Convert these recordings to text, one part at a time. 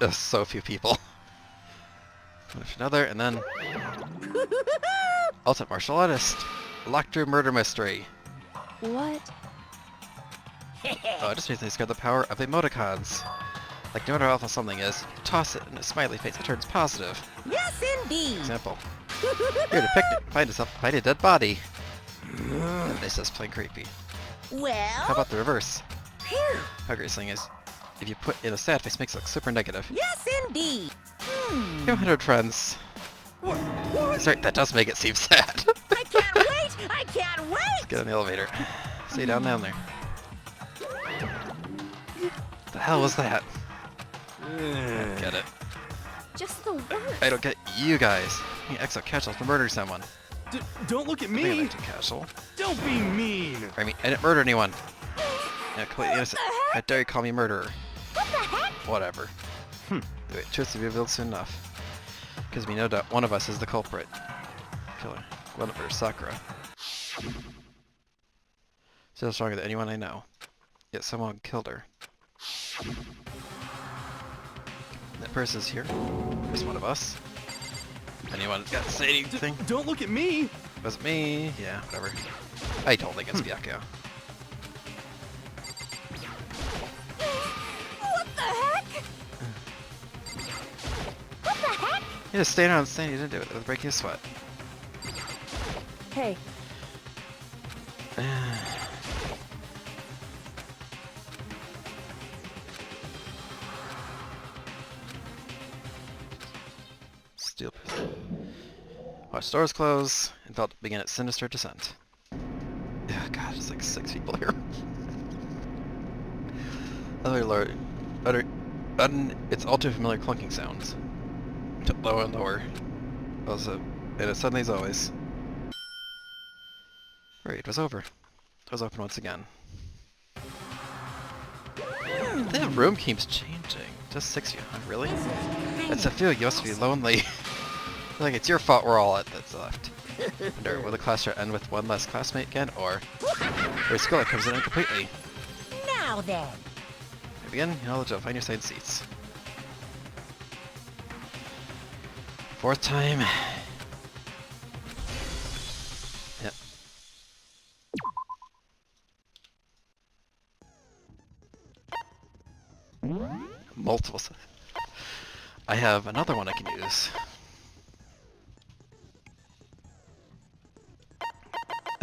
There's so few people. Finish another, and then... Ultimate Martial Artist! Locked Room Murder Mystery! What? Oh, I just recently discovered the power of emoticons. Like no matter how awful something is, you toss it in a smiley face, it turns positive. Yes, indeed. Example. Here to picnic, find a dead body. And this is plain creepy. Well? How about the reverse? Phew. How great thing is, if you put in a sad face, it makes it look super negative. Yes, indeed. 200 friends. What? Sorry, that does make it seem sad. I can't wait! I can't wait! Let's get on the elevator. See you down there. What the hell was that? I don't get it. Just the worst. I don't get you guys. You exo casual for murdering someone. Don't look at I think me! I'm too casual. Don't be mean! I mean, I didn't murder anyone. Yeah, completely innocent. How dare you call me murderer? What the heck? Whatever. Wait, truth will be revealed soon enough. Because we know that one of us is the culprit. Killer. One of her, Sakura. Still stronger than anyone I know. Yet someone killed her. That person's here. There's one of us. Anyone got to say anything? Don't look at me! Wasn't me. Yeah, whatever. I totally guess Byakuya. What the heck? What the heck? You just stayed on saying you didn't do it. It was breaking a sweat. Hey, Steel pistol. Watch doors close and felt begin its sinister descent. Yeah, God, there's like 6 people here. Other lord, its all too familiar clunking sounds. Took lower and lower. Also, and it suddenly as always. Raid was over. Doors open once again. The room keeps changing. Just 6 of you, huh? Really? It's a feel you must be lonely. Like it's your fault we're all that's left. Wonder, will the class start end with one less classmate again, or your skill that comes in completely? Now then. We begin, knowledge of find your side seats. 4th time. Yep. Multiple. I have another one I can use.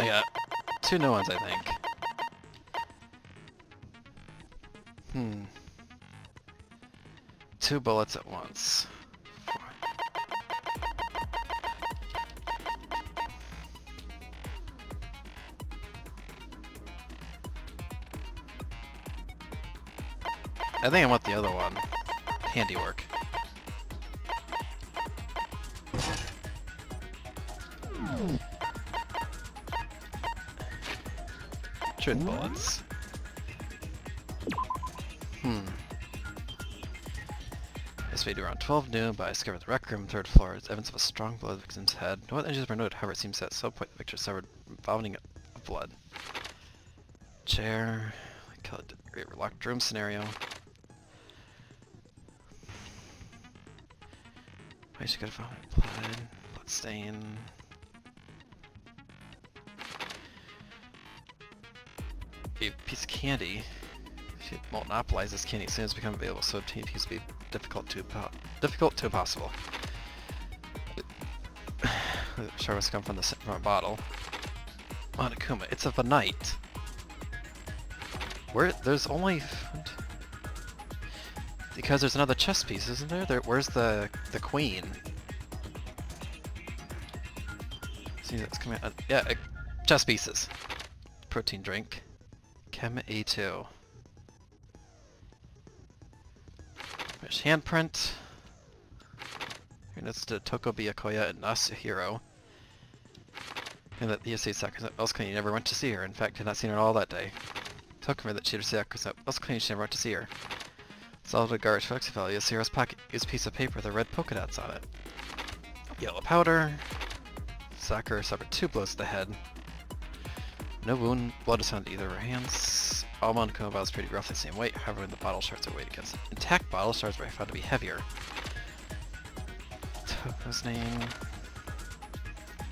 I got 2 new ones, I think. 2 bullets at once. 4. I think I want the other one. Handiwork. Truth bullets. This way to around 12 noon, but I discovered the rec room, 3rd floor. It's evidence of a strong blow to the victim's head. No other injuries were noted, however, it seems that at some point the victim suffered vomiting of blood. Chair. I call it a locked room scenario. Why she could have vomited blood. Blood stain. A piece of candy. She monopolized this candy as soon as it becomes available, so obtaining piece would be difficult to impossible. Sure must come from a bottle. Monokuma, it's of a knight. Where there's only because there's another chess piece, isn't there? Where's the queen? See, that's coming out. Yeah, chess pieces. Protein drink. Chem A2. There's handprint. And that's the Tokobi Akoya and Nasuhiro. And that the estate Sakura else claimed he never went to see her. In fact, had not seen her at all that day. Told her that she had Sakura else claimed she never went to see her. Solved a garbage flexi file. Yasuhiro's pocket used a piece of paper with the red polka dots on it. Yellow powder. Sakura suffered 2 blows to the head. No wound, blood is found either of her hands. All Monokuma bottles appear to be roughly the same weight, however the bottle shards are weighed against. Intact bottle shards were found to be heavier. Toko's name.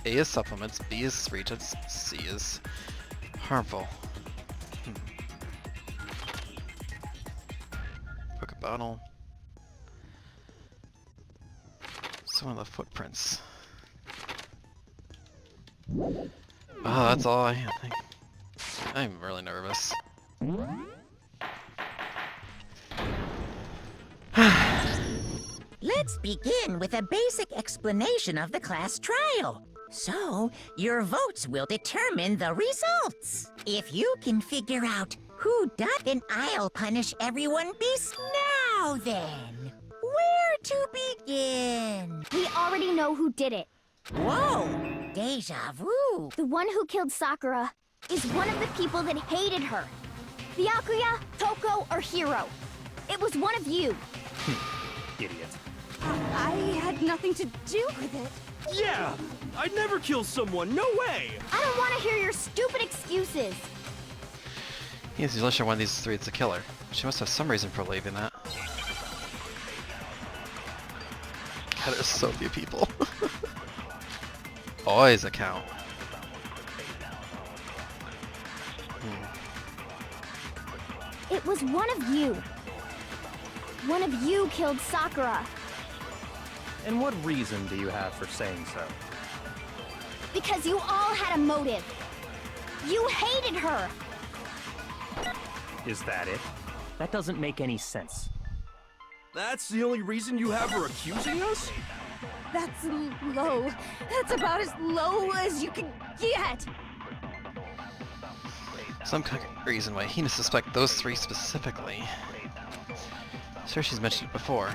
A is supplements, B is reagents, C is harmful. Book a bottle. Some of the footprints. Oh, that's all I think. I'm really nervous. Let's begin with a basic explanation of the class trial. So, your votes will determine the results. If you can figure out who done, then I'll punish everyone beast now then. Where to begin? We already know who did it. Whoa! Deja vu. The one who killed Sakura is one of the people that hated her. Byakuya, Toko, or Hiro. It was one of you. Idiot. I had nothing to do with it. Yeah! I'd never kill someone, no way! I don't want to hear your stupid excuses. He's usually sure one of these three is the killer. She must have some reason for believing that. God, there's so few people. Always a count. It was one of you. One of you killed Sakura. And what reason do you have for saying so? Because you all had a motive. You hated her. Is that it? That doesn't make any sense. That's the only reason you have her accusing us? That's low. That's about as low as you can get. Some kind of reason why Hina suspect those three specifically. Sure, she's mentioned it before.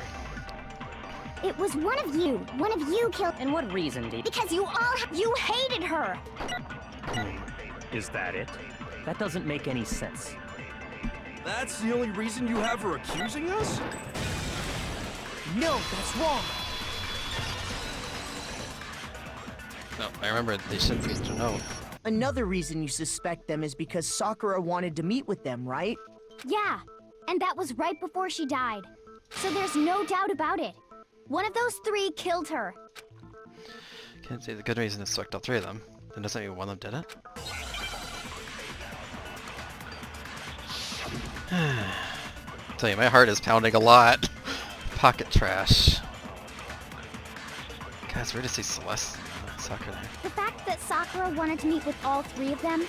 It was one of you. One of you killed. And what reason did Because you hated her. Is that it? That doesn't make any sense. That's the only reason you have her accusing us? No, that's wrong. No, I remember they shouldn't be to know. Another reason you suspect them is because Sakura wanted to meet with them, right? Yeah, and that was right before she died. So there's no doubt about it. One of those three killed her. Can't say the good reason to select all three of them. Then doesn't mean one of them did it. Tell you, my heart is pounding a lot. Pocket trash. God, it's weird to see Celeste and Sakura there. The fact that Sakura wanted to meet with all three of them,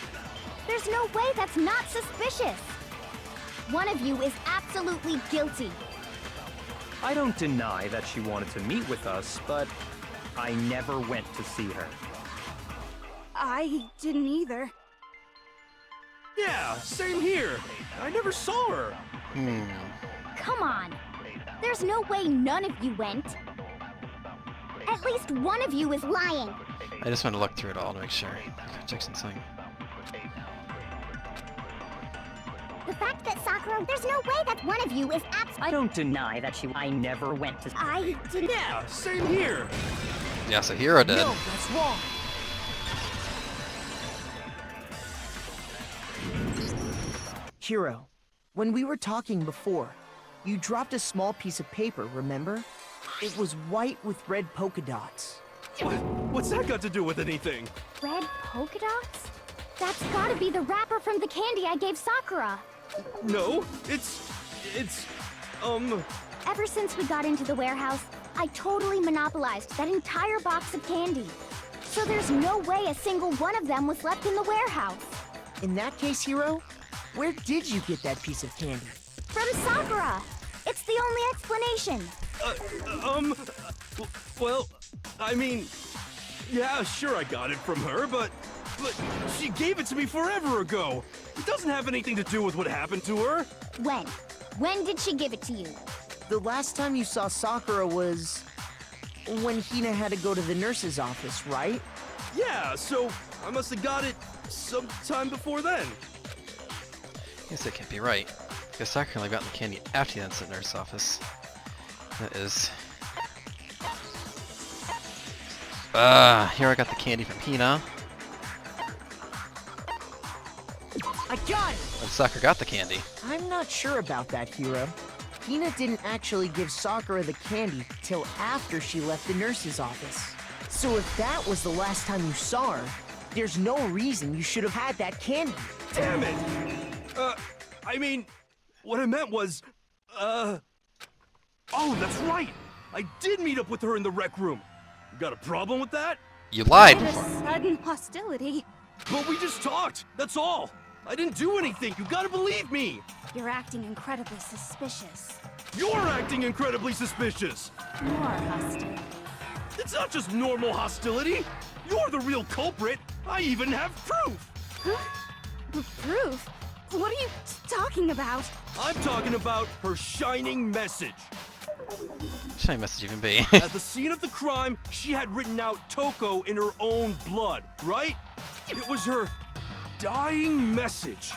there's no way that's not suspicious. One of you is absolutely guilty. I don't deny that she wanted to meet with us, but I never went to see her. I didn't either. Yeah, same here. I never saw her. Come on. There's no way none of you went. At least one of you is lying. I just want to look through it all to make sure. Check something. The fact that Sakura, there's no way that one of you is I don't deny that I never went to... I didn't. Yeah, same here. Yeah, so Hiro did. No, that's wrong. Hiro, when we were talking before, you dropped a small piece of paper, remember? It was white with red polka dots. What's that got to do with anything? Red polka dots? That's gotta be the wrapper from the candy I gave Sakura. No, it's, Ever since we got into the warehouse, I totally monopolized that entire box of candy. So there's no way a single one of them was left in the warehouse. In that case, Hiro, where did you get that piece of candy? From Sakura! It's the only explanation. well, I mean, yeah, sure I got it from her, but she gave it to me forever ago. It doesn't have anything to do with what happened to her. When? When did she give it to you? The last time you saw Sakura was when Hina had to go to the nurse's office, right? Yeah, so I must have got it sometime before then. Guess that can't be right. Because Sakura only got the candy after the incident nurse office. That is... here I got the candy from Hina. I got it! When Sakura got the candy. I'm not sure about that, Hiro. Hina didn't actually give Sakura the candy till after she left the nurse's office. So if that was the last time you saw her, there's no reason you should have had that candy. Damn it! I mean, what I meant was, oh, that's right! I did meet up with her in the rec room. You got a problem with that? You lied What a before. sudden hostility. But we just talked, that's all! I didn't do anything, you gotta believe me! You're acting incredibly suspicious. You're acting incredibly suspicious! More hostility. It's not just normal hostility! You're the real culprit! I even have proof! Proof? What are you talking about? I'm talking about her shining message. Should my message even be? At the scene of the crime, she had written out Toko in her own blood, right? It was her dying message.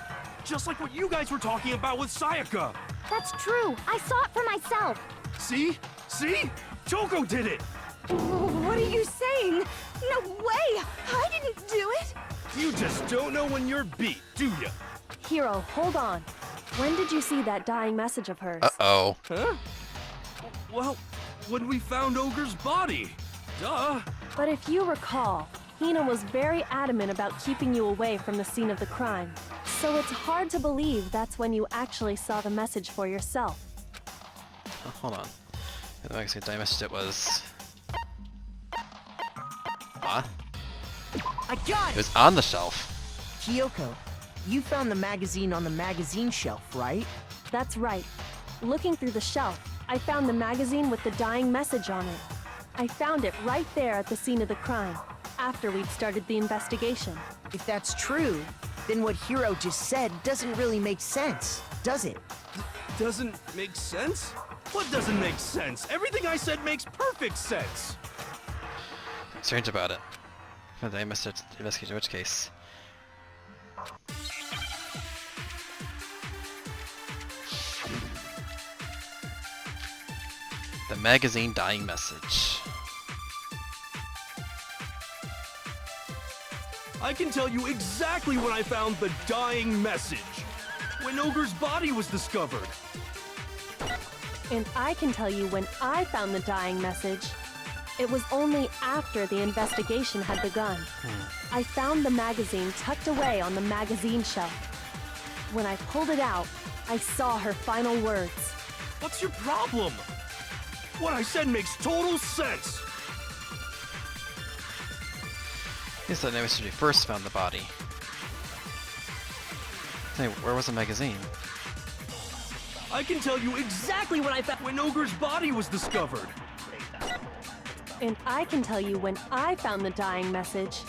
Just like what you guys were talking about with Sayaka. That's true. I saw it for myself. See? See? Toko did it! What are you saying? No way! I didn't do it! You just don't know when you're beat, do ya? Hiro, hold on. When did you see that dying message of hers? Uh-oh. Huh? Well, when we found Ogre's body. Duh. But if you recall, Hina was very adamant about keeping you away from the scene of the crime. So it's hard to believe that's when you actually saw the message for yourself. Oh, hold on. The magazine I messaged it was... What? I got It it! was on the shelf. Kyoko, you found the magazine on the magazine shelf, right? That's right. Looking through the shelf, I found the magazine with the dying message on it. I found it right there at the scene of the crime, after we'd started the investigation. If that's true, then what Hiro just said doesn't really make sense, does it? Doesn't make sense? What doesn't make sense? Everything I said makes perfect sense. Strange about it. But I missed it. Investigate in which case. The magazine dying message. I can tell you exactly when I found the dying message. When Ogre's body was discovered. And I can tell you when I found the dying message. It was only after the investigation had begun. I found the magazine tucked away on the magazine shelf. When I pulled it out, I saw her final words. What's your problem? What I said makes total sense. Guess that message when we first found the body. Hey, where was the magazine? I can tell you exactly when I found when Ogre's body was discovered. And I can tell you when I found the dying message.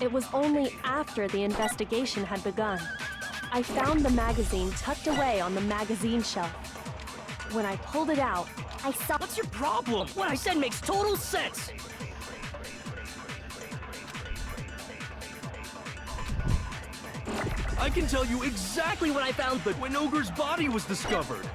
It was only after the investigation had begun. I found the magazine tucked away on the magazine shelf. When I pulled it out, I saw— What's your problem? What I said makes total sense. I can tell you exactly when I found when Ogre's body was discovered.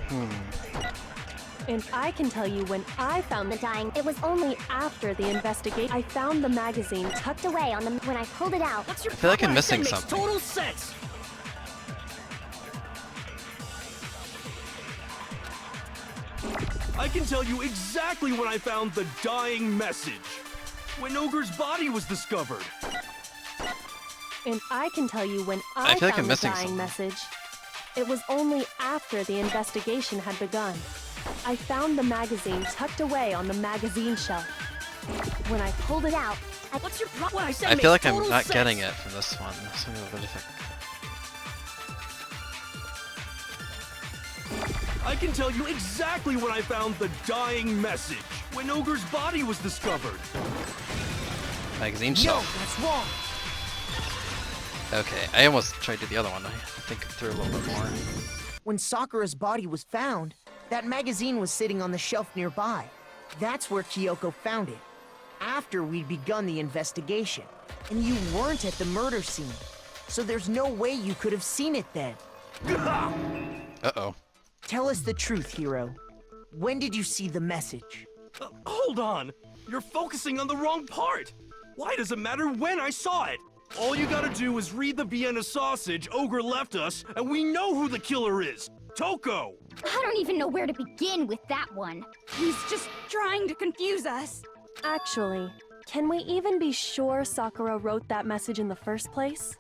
And I can tell you when I found the dying. It was only after the investigation. I found the magazine tucked away on the— When I pulled it out, What's your I feel like I'm problem? missing What I said something. makes total sense. I can tell you exactly when I found the dying message. When Ogre's body was discovered. And I can tell you when I I feel like I'm found the missing dying something. message. It was only after the investigation had begun. I found the magazine tucked away on the magazine shelf. When I pulled it out, What's your problem? What I said I feel like makes I'm total not sense. getting it from this one. So I'm a bit different. I can tell you exactly when I found the dying message. When Ogre's body was discovered. Magazine No, shelf. that's wrong. Okay, I almost tried to do the other one. I think through a little bit more. When Sakura's body was found, that magazine was sitting on the shelf nearby. That's where Kyoko found it, after we'd begun the investigation. And you weren't at the murder scene, so there's no way you could have seen it then. Uh-oh. Tell us the truth, Hiro. When did you see the message? Hold on. You're focusing on the wrong part. Why does it matter when I saw it? All you gotta do is read the Vienna sausage Ogre left us, and we know who the killer is! Toko! I don't even know where to begin with that one. He's just trying to confuse us. Actually, can we even be sure Sakura wrote that message in the first place?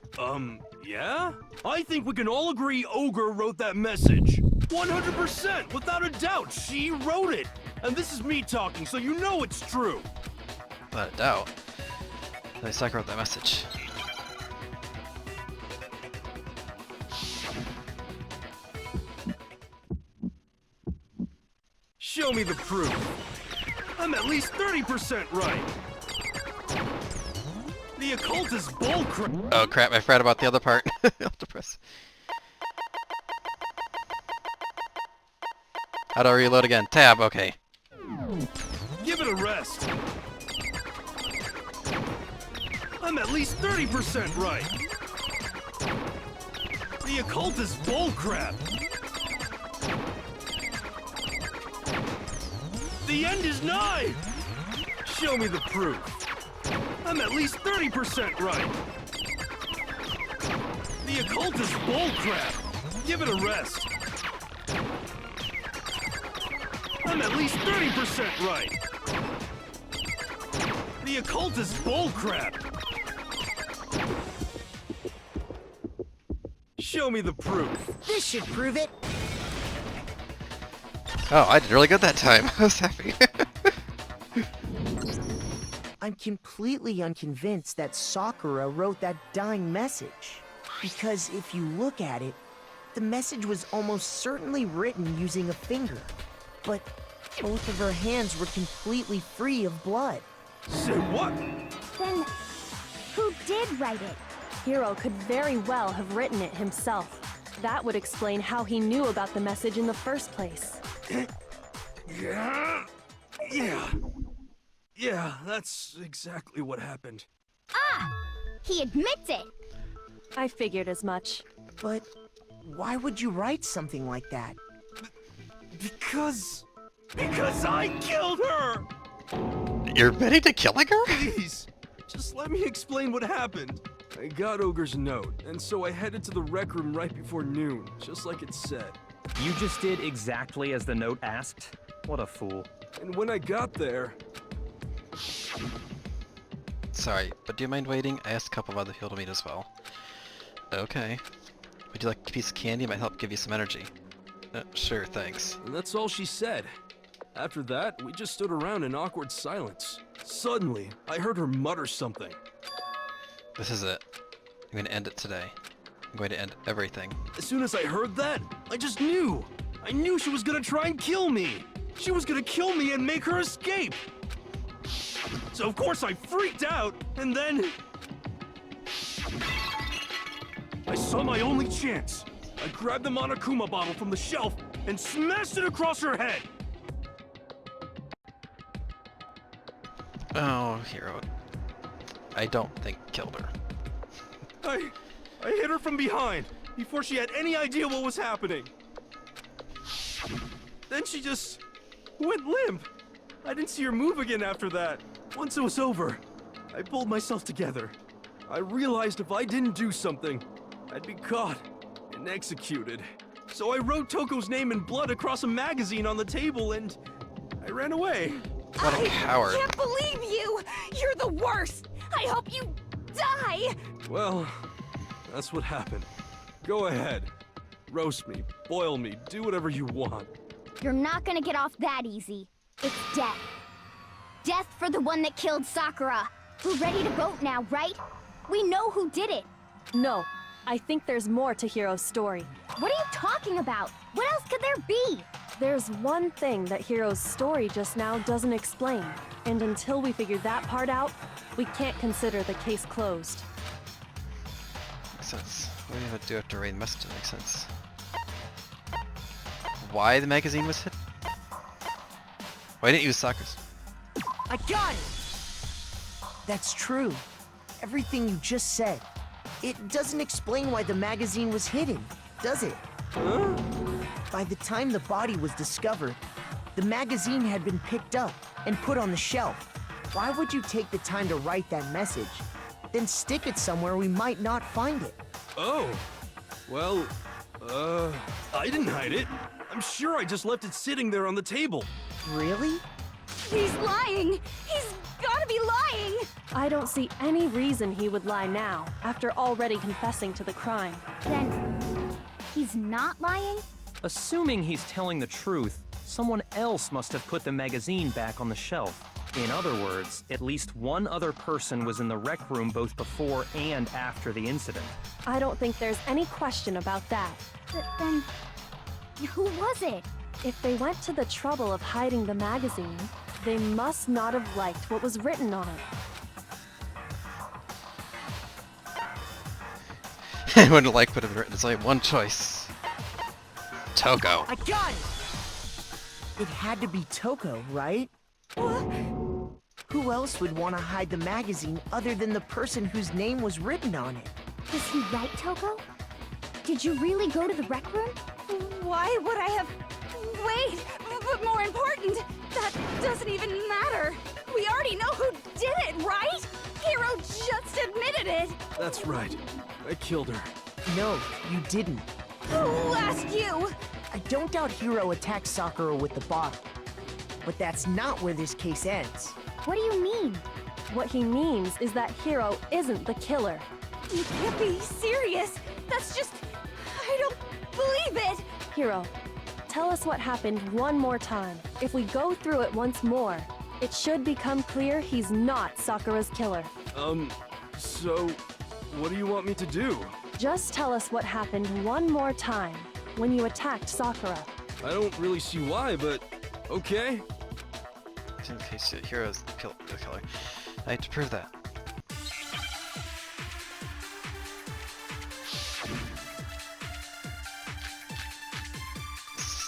Yeah? I think we can all agree Ogre wrote that message. 100%, without a doubt, she wrote it. And this is me talking, so you know it's true. Without a doubt. Then Sakura wrote that message. Show me the proof. I'm at least 30% right. The occult is bullcrap. Oh crap, I forgot about the other part. I'll have to press. How do I reload again? Tab, okay. Give it a rest. I'm at least 30% right. The occult is bullcrap. The end is nigh! Show me the proof. I'm at least 30% right. The occult is bullcrap. Give it a rest. I'm at least 30% right. The occult is bullcrap. Show me the proof. This should prove it. Oh, I did really good that time. I was happy. I'm completely unconvinced that Sakura wrote that dying message. Because if you look at it, the message was almost certainly written using a finger. But both of her hands were completely free of blood. Say what? Then, who did write it? Hiro could very well have written it himself. That would explain how he knew about the message in the first place. Yeah, that's exactly what happened. Ah! He admits it! I figured as much. But why would you write something like that? Because I killed her! You're ready to killing her? Please, just let me explain what happened. I got Ogre's note, and so I headed to the rec room right before noon, just like it said. You just did exactly as the note asked? What a fool. And when I got there... Sorry, but do you mind waiting? I asked a couple of other people to meet as well. Okay. Would you like a piece of candy? It might help give you some energy. Sure, thanks. And that's all she said. After that, we just stood around in awkward silence. Suddenly, I heard her mutter something. This is it. I'm going to end it today. I'm going to end everything. As soon as I heard that, I just knew. I knew she was gonna try and kill me. She was gonna kill me and make her escape. So of course I freaked out, and then... I saw my only chance. I grabbed the Monokuma bottle from the shelf and smashed it across her head. Oh, Hiro. I don't think killed her. I hit her from behind before she had any idea what was happening. Then she just went limp. I didn't see her move again after that. Once it was over, I pulled myself together. I realized if I didn't do something, I'd be caught and executed. So I wrote Toko's name in blood across a magazine on the table and I ran away. What a coward. I can't believe you! You're the worst! I hope you die! Well, that's what happened. Go ahead. Roast me, boil me, do whatever you want. You're not gonna get off that easy. It's death. Death for the one that killed Sakura. We're ready to vote now, right? We know who did it. No, I think there's more to Hiro's story. What are you talking about? What else could there be? There's one thing that Hiro's story just now doesn't explain, and until we figure that part out, we can't consider the case closed. Makes sense. What do you have to do after reading the message? That makes sense. Why the magazine was hit? Why didn't you use Sakura's? I got it! That's true. Everything you just said. It doesn't explain why the magazine was hidden, does it? Huh? By the time the body was discovered, the magazine had been picked up and put on the shelf. Why would you take the time to write that message? then stick it somewhere we might not find it. Oh. Well, I didn't hide it. I'm sure I just left it sitting there on the table. Really? He's lying! He's gotta be lying! I don't see any reason he would lie now, after already confessing to the crime. Then, he's not lying? Assuming he's telling the truth, someone else must have put the magazine back on the shelf. In other words, at least one other person was in the rec room both before and after the incident. I don't think there's any question about that. But then, who was it? If they went to the trouble of hiding the magazine, they must not have liked what was written on it. I wouldn't like what it written. It's only one choice. Toko. I got it! It had to be Toko, right? Who else would want to hide the magazine other than the person whose name was written on it? Is he right, Toko? Did you really go to the rec room? Why would I have... Wait, but more important, that doesn't even matter. We already know who did it, right? Hiro just admitted it. That's right. I killed her. No, you didn't. Who asked you? I don't doubt Hiro attacked Sakura with the bottle. But that's not where this case ends. What do you mean? What he means is that Hiro isn't the killer. You can't be serious. That's just... I don't believe it. Hiro, tell us what happened one more time. If we go through it once more, it should become clear he's not Sakura's killer. So, what do you want me to do? Just tell us what happened one more time when you attacked Sakura. I don't really see why, but okay. In case the hero's the killer. I have to prove that.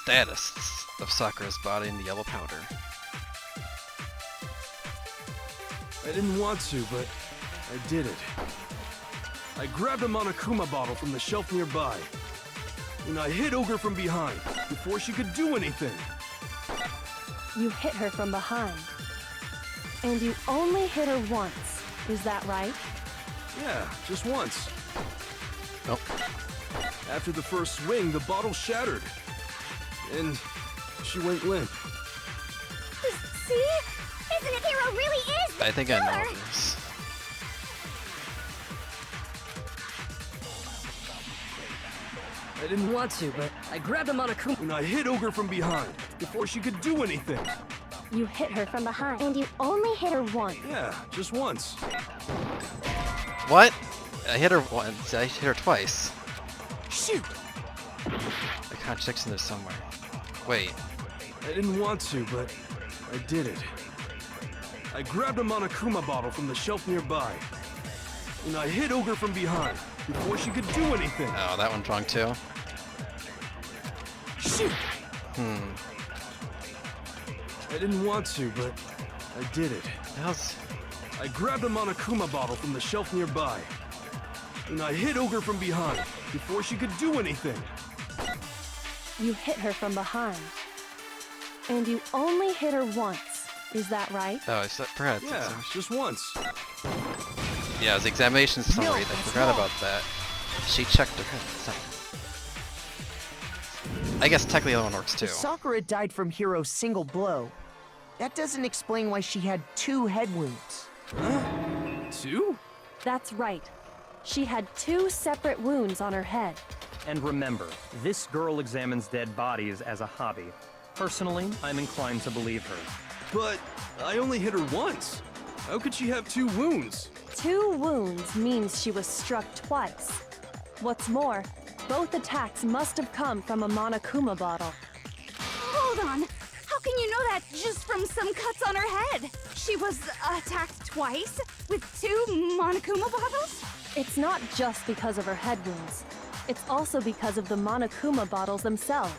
Status of Sakura's body in the yellow powder. I didn't want to, but I did it. I grabbed a Monokuma bottle from the shelf nearby, and I hit Ogre from behind before she could do anything. You hit her from behind. And you only hit her once. Is that right? Yeah, just once. Nope. After the first swing, the bottle shattered. And she went limp. See? Isn't it Hiro really is the I think killer? I know this. I didn't want to, but I grabbed him on a Monokuma. And I hit Ogre from behind before she could do anything. You hit her from behind. And you only hit her once. Yeah, just once. What? I hit her once. I hit her twice. Shoot! A contradiction there somewhere. Wait. I didn't want to, but I did it. I grabbed a Monokuma bottle from the shelf nearby. And I hit Ogre from behind before she could do anything. Oh, that one's wrong too. Shoot! I didn't want to, but I did it. How's... I grabbed a Monokuma bottle from the shelf nearby. And I hit Ogre from behind before she could do anything. You hit her from behind. And you only hit her once. Is that right? Oh, I said perhaps. Yeah, just once. Yeah, it was the examination summary. I forgot about that. She checked her head. I guess technically the other one works too. If Sakura died from Hiro's single blow, that doesn't explain why she had 2 head wounds. Huh? 2? That's right. She had 2 separate wounds on her head. And remember, this girl examines dead bodies as a hobby. Personally, I'm inclined to believe her. But I only hit her once. How could she have 2 wounds? 2 wounds means she was struck twice. What's more, both attacks must have come from a Monokuma bottle. Hold on. How can you know that just from some cuts on her head? She was attacked twice with 2 Monokuma bottles? It's not just because of her head wounds. It's also because of the Monokuma bottles themselves.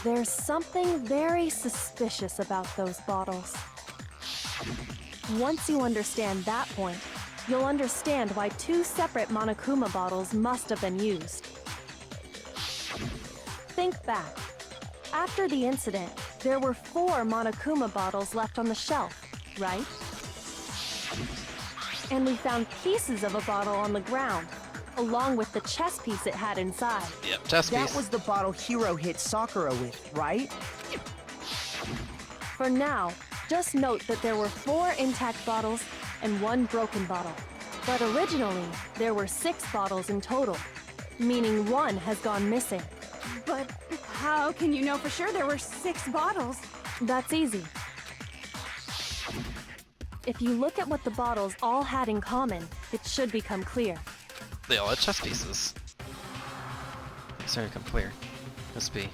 There's something very suspicious about those bottles. Once you understand that point, you'll understand why 2 separate Monokuma bottles must have been used. Think back. After the incident, there were 4 Monokuma bottles left on the shelf, right? And we found pieces of a bottle on the ground, along with the chess piece it had inside. Yep, chess piece. That was the bottle Hiro hit Sakura with, right? For now, just note that there were 4 intact bottles and 1 broken bottle. But originally, there were 6 bottles in total, meaning 1 has gone missing. But how can you know for sure there were 6 bottles? That's easy. If you look at what the bottles all had in common, it should become clear. They all had chess pieces. It's starting to become clear. Must be.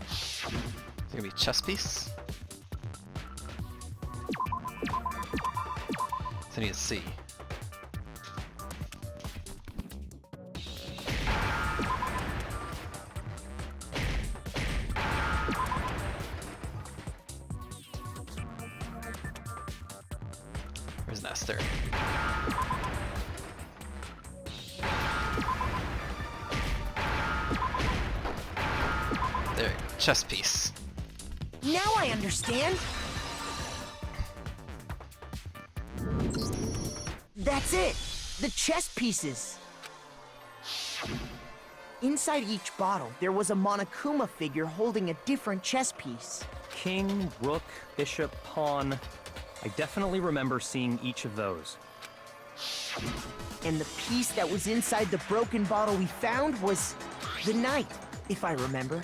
Is it gonna be chess piece? So I need to see. Where's Nestor? There, chess piece. Now I understand. That's it! The chess pieces! Inside each bottle, there was a Monokuma figure holding a different chess piece. King, rook, bishop, pawn. I definitely remember seeing each of those. And the piece that was inside the broken bottle we found was the knight, if I remember.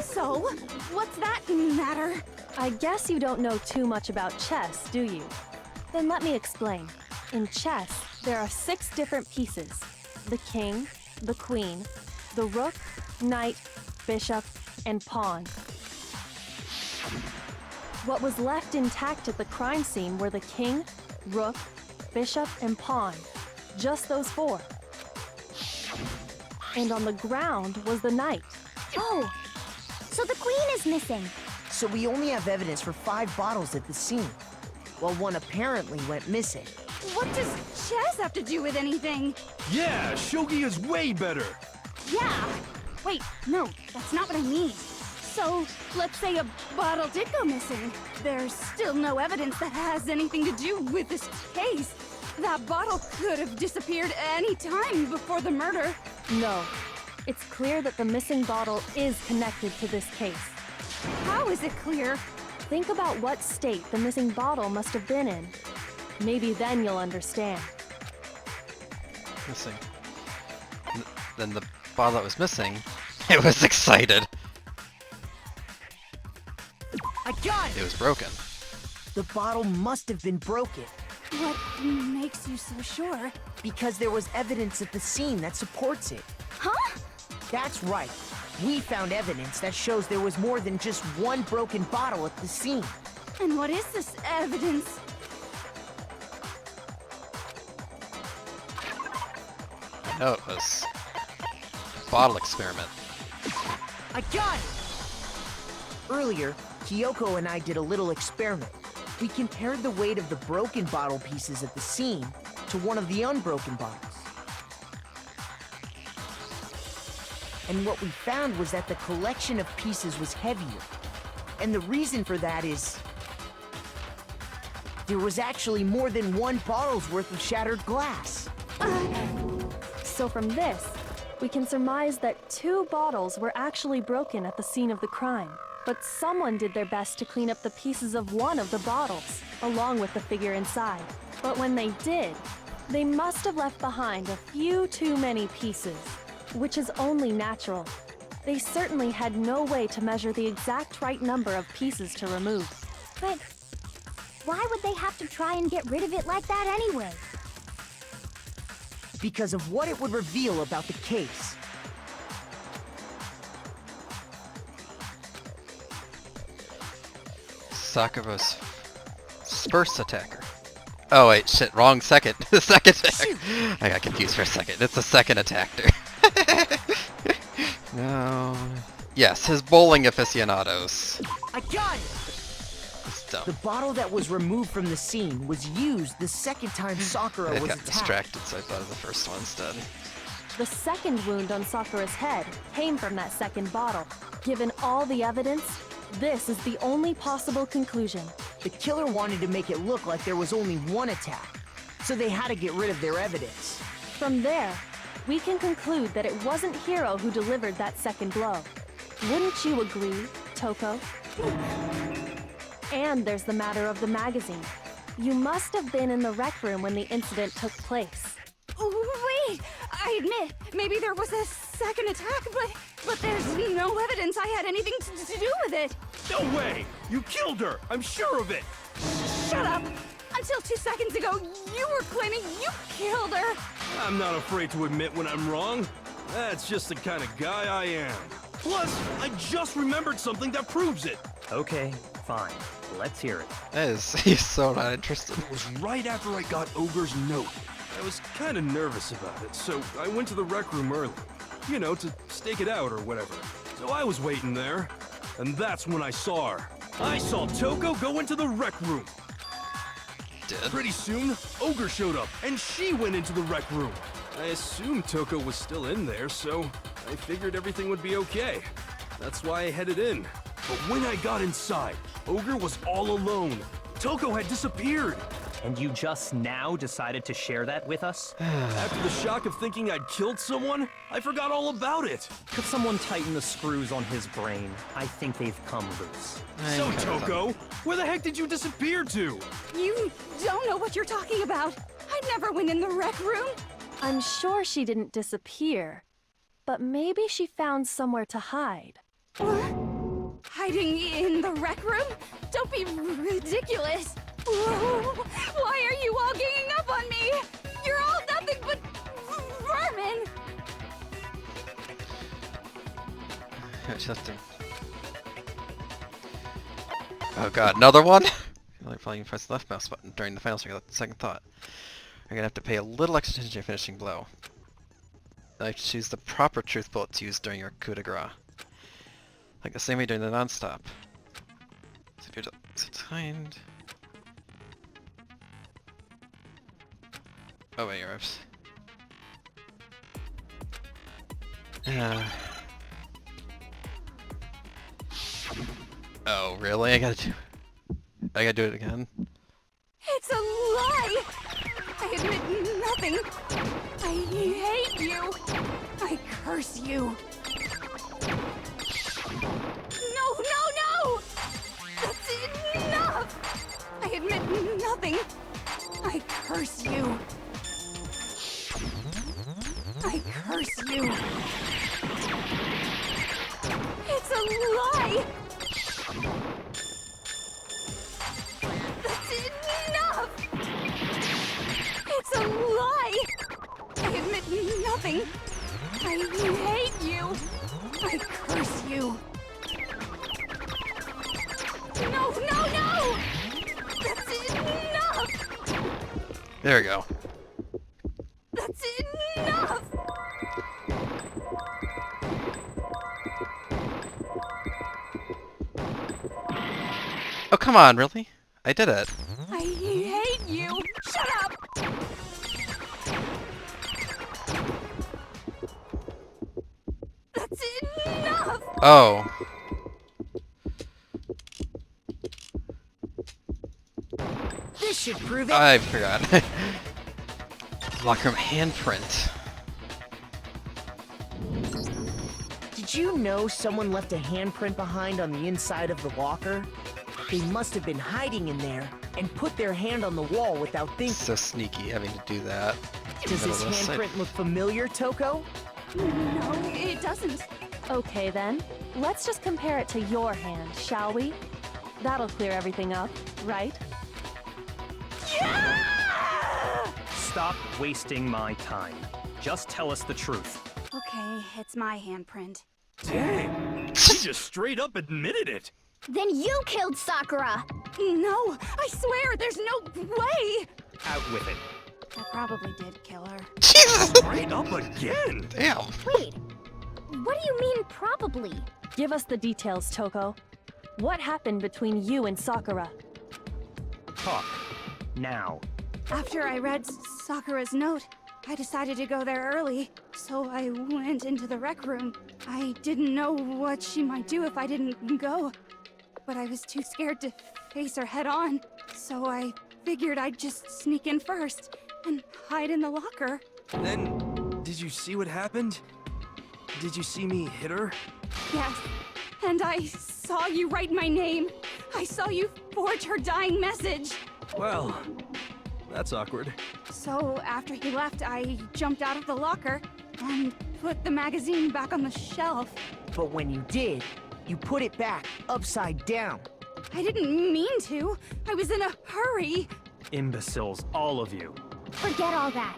So, what's that matter? I guess you don't know too much about chess, do you? Then let me explain. In chess, there are 6 different pieces. The king, the queen, the rook, knight, bishop, and pawn. What was left intact at the crime scene were the king, rook, bishop, and pawn. Just those 4. And on the ground was the knight. Oh, so the queen is missing. So we only have evidence for 5 bottles at the scene, while 1 apparently went missing. What does chess have to do with anything? Yeah, shogi is way better. Yeah. Wait, no, that's not what I mean. So, let's say a bottle did go missing. There's still no evidence that has anything to do with this case. That bottle could have disappeared any time before the murder. No. It's clear that the missing bottle is connected to this case. How is it clear? Think about what state the missing bottle must have been in. Maybe then you'll understand. Missing. Then the bottle that was missing, it was excited. I got It it! was broken. The bottle must have been broken, What makes you so sure? because there was evidence at the scene that supports it. Huh? That's right. We found evidence that shows there was more than just 1 broken bottle at the scene. And what is this evidence? I know it was a bottle experiment. I got it! Earlier, Kyoko and I did a little experiment. We compared the weight of the broken bottle pieces at the scene to one of the unbroken bottles. And what we found was that the collection of pieces was heavier. And the reason for that is there was actually more than 1 bottle's worth of shattered glass. So from this, we can surmise that 2 bottles were actually broken at the scene of the crime. But someone did their best to clean up the pieces of 1 of the bottles, along with the figure inside. But when they did, they must have left behind a few too many pieces, which is only natural. They certainly had no way to measure the exact right number of pieces to remove. But why would they have to try and get rid of it like that anyway? Because of what it would reveal about the case. Sakura's first attacker. Oh wait, shit, wrong second. The second attacker. I got confused for a second. It's the second attacker. No. Yes, his bowling aficionados. I got it! It's dumb. The bottle that was removed from the scene was used the second time Sakura I was got attacked. distracted, so I thought of the first one instead. The second wound on Sakura's head came from that second bottle. Given all the evidence, This is the only possible conclusion. The killer wanted to make it look like there was only one attack, so they had to get rid of their evidence. From there, we can conclude that it wasn't Hiro who delivered that second blow. Wouldn't you agree, Toko? And there's the matter of the magazine. You must have been in the rec room when the incident took place. Wait! I admit, maybe there was a second attack, but there's no evidence I had anything to do with it. No way! You killed her! I'm sure of it! Shut up! Until 2 seconds ago, you were claiming you killed her! I'm not afraid to admit when I'm wrong. That's just the kind of guy I am. Plus, I just remembered something that proves it. Okay, fine. Let's hear it. He's so not interested. It was right after I got Ogre's note. I was kind of nervous about it, so I went to the rec room early. You know, to stake it out or whatever. So I was waiting there, and that's when I saw her. I saw Toko go into the rec room. Did? Pretty soon, Ogre showed up, and she went into the rec room. I assumed Toko was still in there, so I figured everything would be okay. That's why I headed in. But when I got inside, Ogre was all alone. Toko had disappeared. And you just now decided to share that with us? After the shock of thinking I'd killed someone, I forgot all about it. Could someone tighten the screws on his brain? I think they've come loose. So, Toko, where the heck did you disappear to? You don't know what you're talking about. I never went in the rec room. I'm sure she didn't disappear, but maybe she found somewhere to hide. What? Hiding in the rec room? Don't be ridiculous. Whoa. Why are you all ganging up on me? You're all nothing but vermin. Oh god, another one? I probably press the left mouse button during the final second thought. You're gonna have to pay a little extra attention to your finishing blow. I like to choose the proper truth bullet to use during your coup de grace. Like the same way during the non-stop. So if you're behind... Oh wait, you're ups. Oh really? I gotta do it again? It's a lie! I admit nothing. I hate you. I curse you. No! That's enough! I admit nothing. I curse you. I curse you. It's a lie! That's enough! It's a lie! I admit nothing. I hate you. I curse you. No! That's enough! There we go. That's enough! Oh come on, really? I did it. I hate you! Shut up! That's enough! Oh. This should prove it. I forgot. Locker room handprint. Did you know someone left a handprint behind on the inside of the locker? They must have been hiding in there and put their hand on the wall without thinking. So sneaky having to do that. Does this Middle of the handprint look familiar, Toko? No, it doesn't. Okay then, let's just compare it to your hand, shall we? That'll clear everything up, right? Yeah! Stop wasting my time. Just tell us the truth. Okay, it's my handprint. Dang! She just straight up admitted it! Then you killed Sakura! No, I swear, there's no way! Out with it. I probably did kill her. Straight up again! Damn. Wait, what do you mean probably? Give us the details, Toko. What happened between you and Sakura? Talk. Now. After I read Sakura's note, I decided to go there early, so I went into the rec room. I didn't know what she might do if I didn't go. but I was too scared to face her head on. So I figured I'd just sneak in first and hide in the locker. Then, did you see what happened? Did you see me hit her? Yes, and I saw you write my name. I saw you forge her dying message. Well, that's awkward. So after he left, I jumped out of the locker and put the magazine back on the shelf. But when you did, you put it back upside down. I didn't mean to. I was in a hurry. Imbeciles, all of you. Forget all that.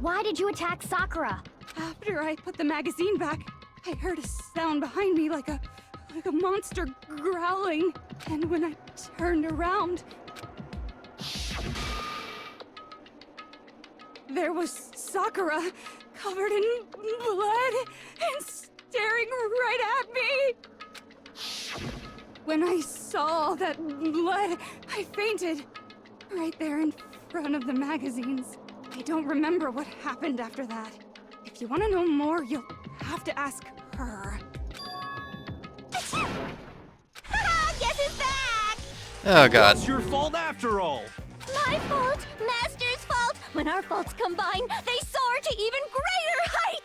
Why did you attack Sakura? After I put the magazine back, I heard a sound behind me like a monster growling. And when I turned around, there was Sakura, covered in blood and staring right at me. When I saw all that blood, I fainted. Right there in front of the magazines. I don't remember what happened after that. If you want to know more, you'll have to ask her. Guess who's back? Oh god. It's your fault after all. My fault, Master's fault. When our faults combine, they soar to even greater heights.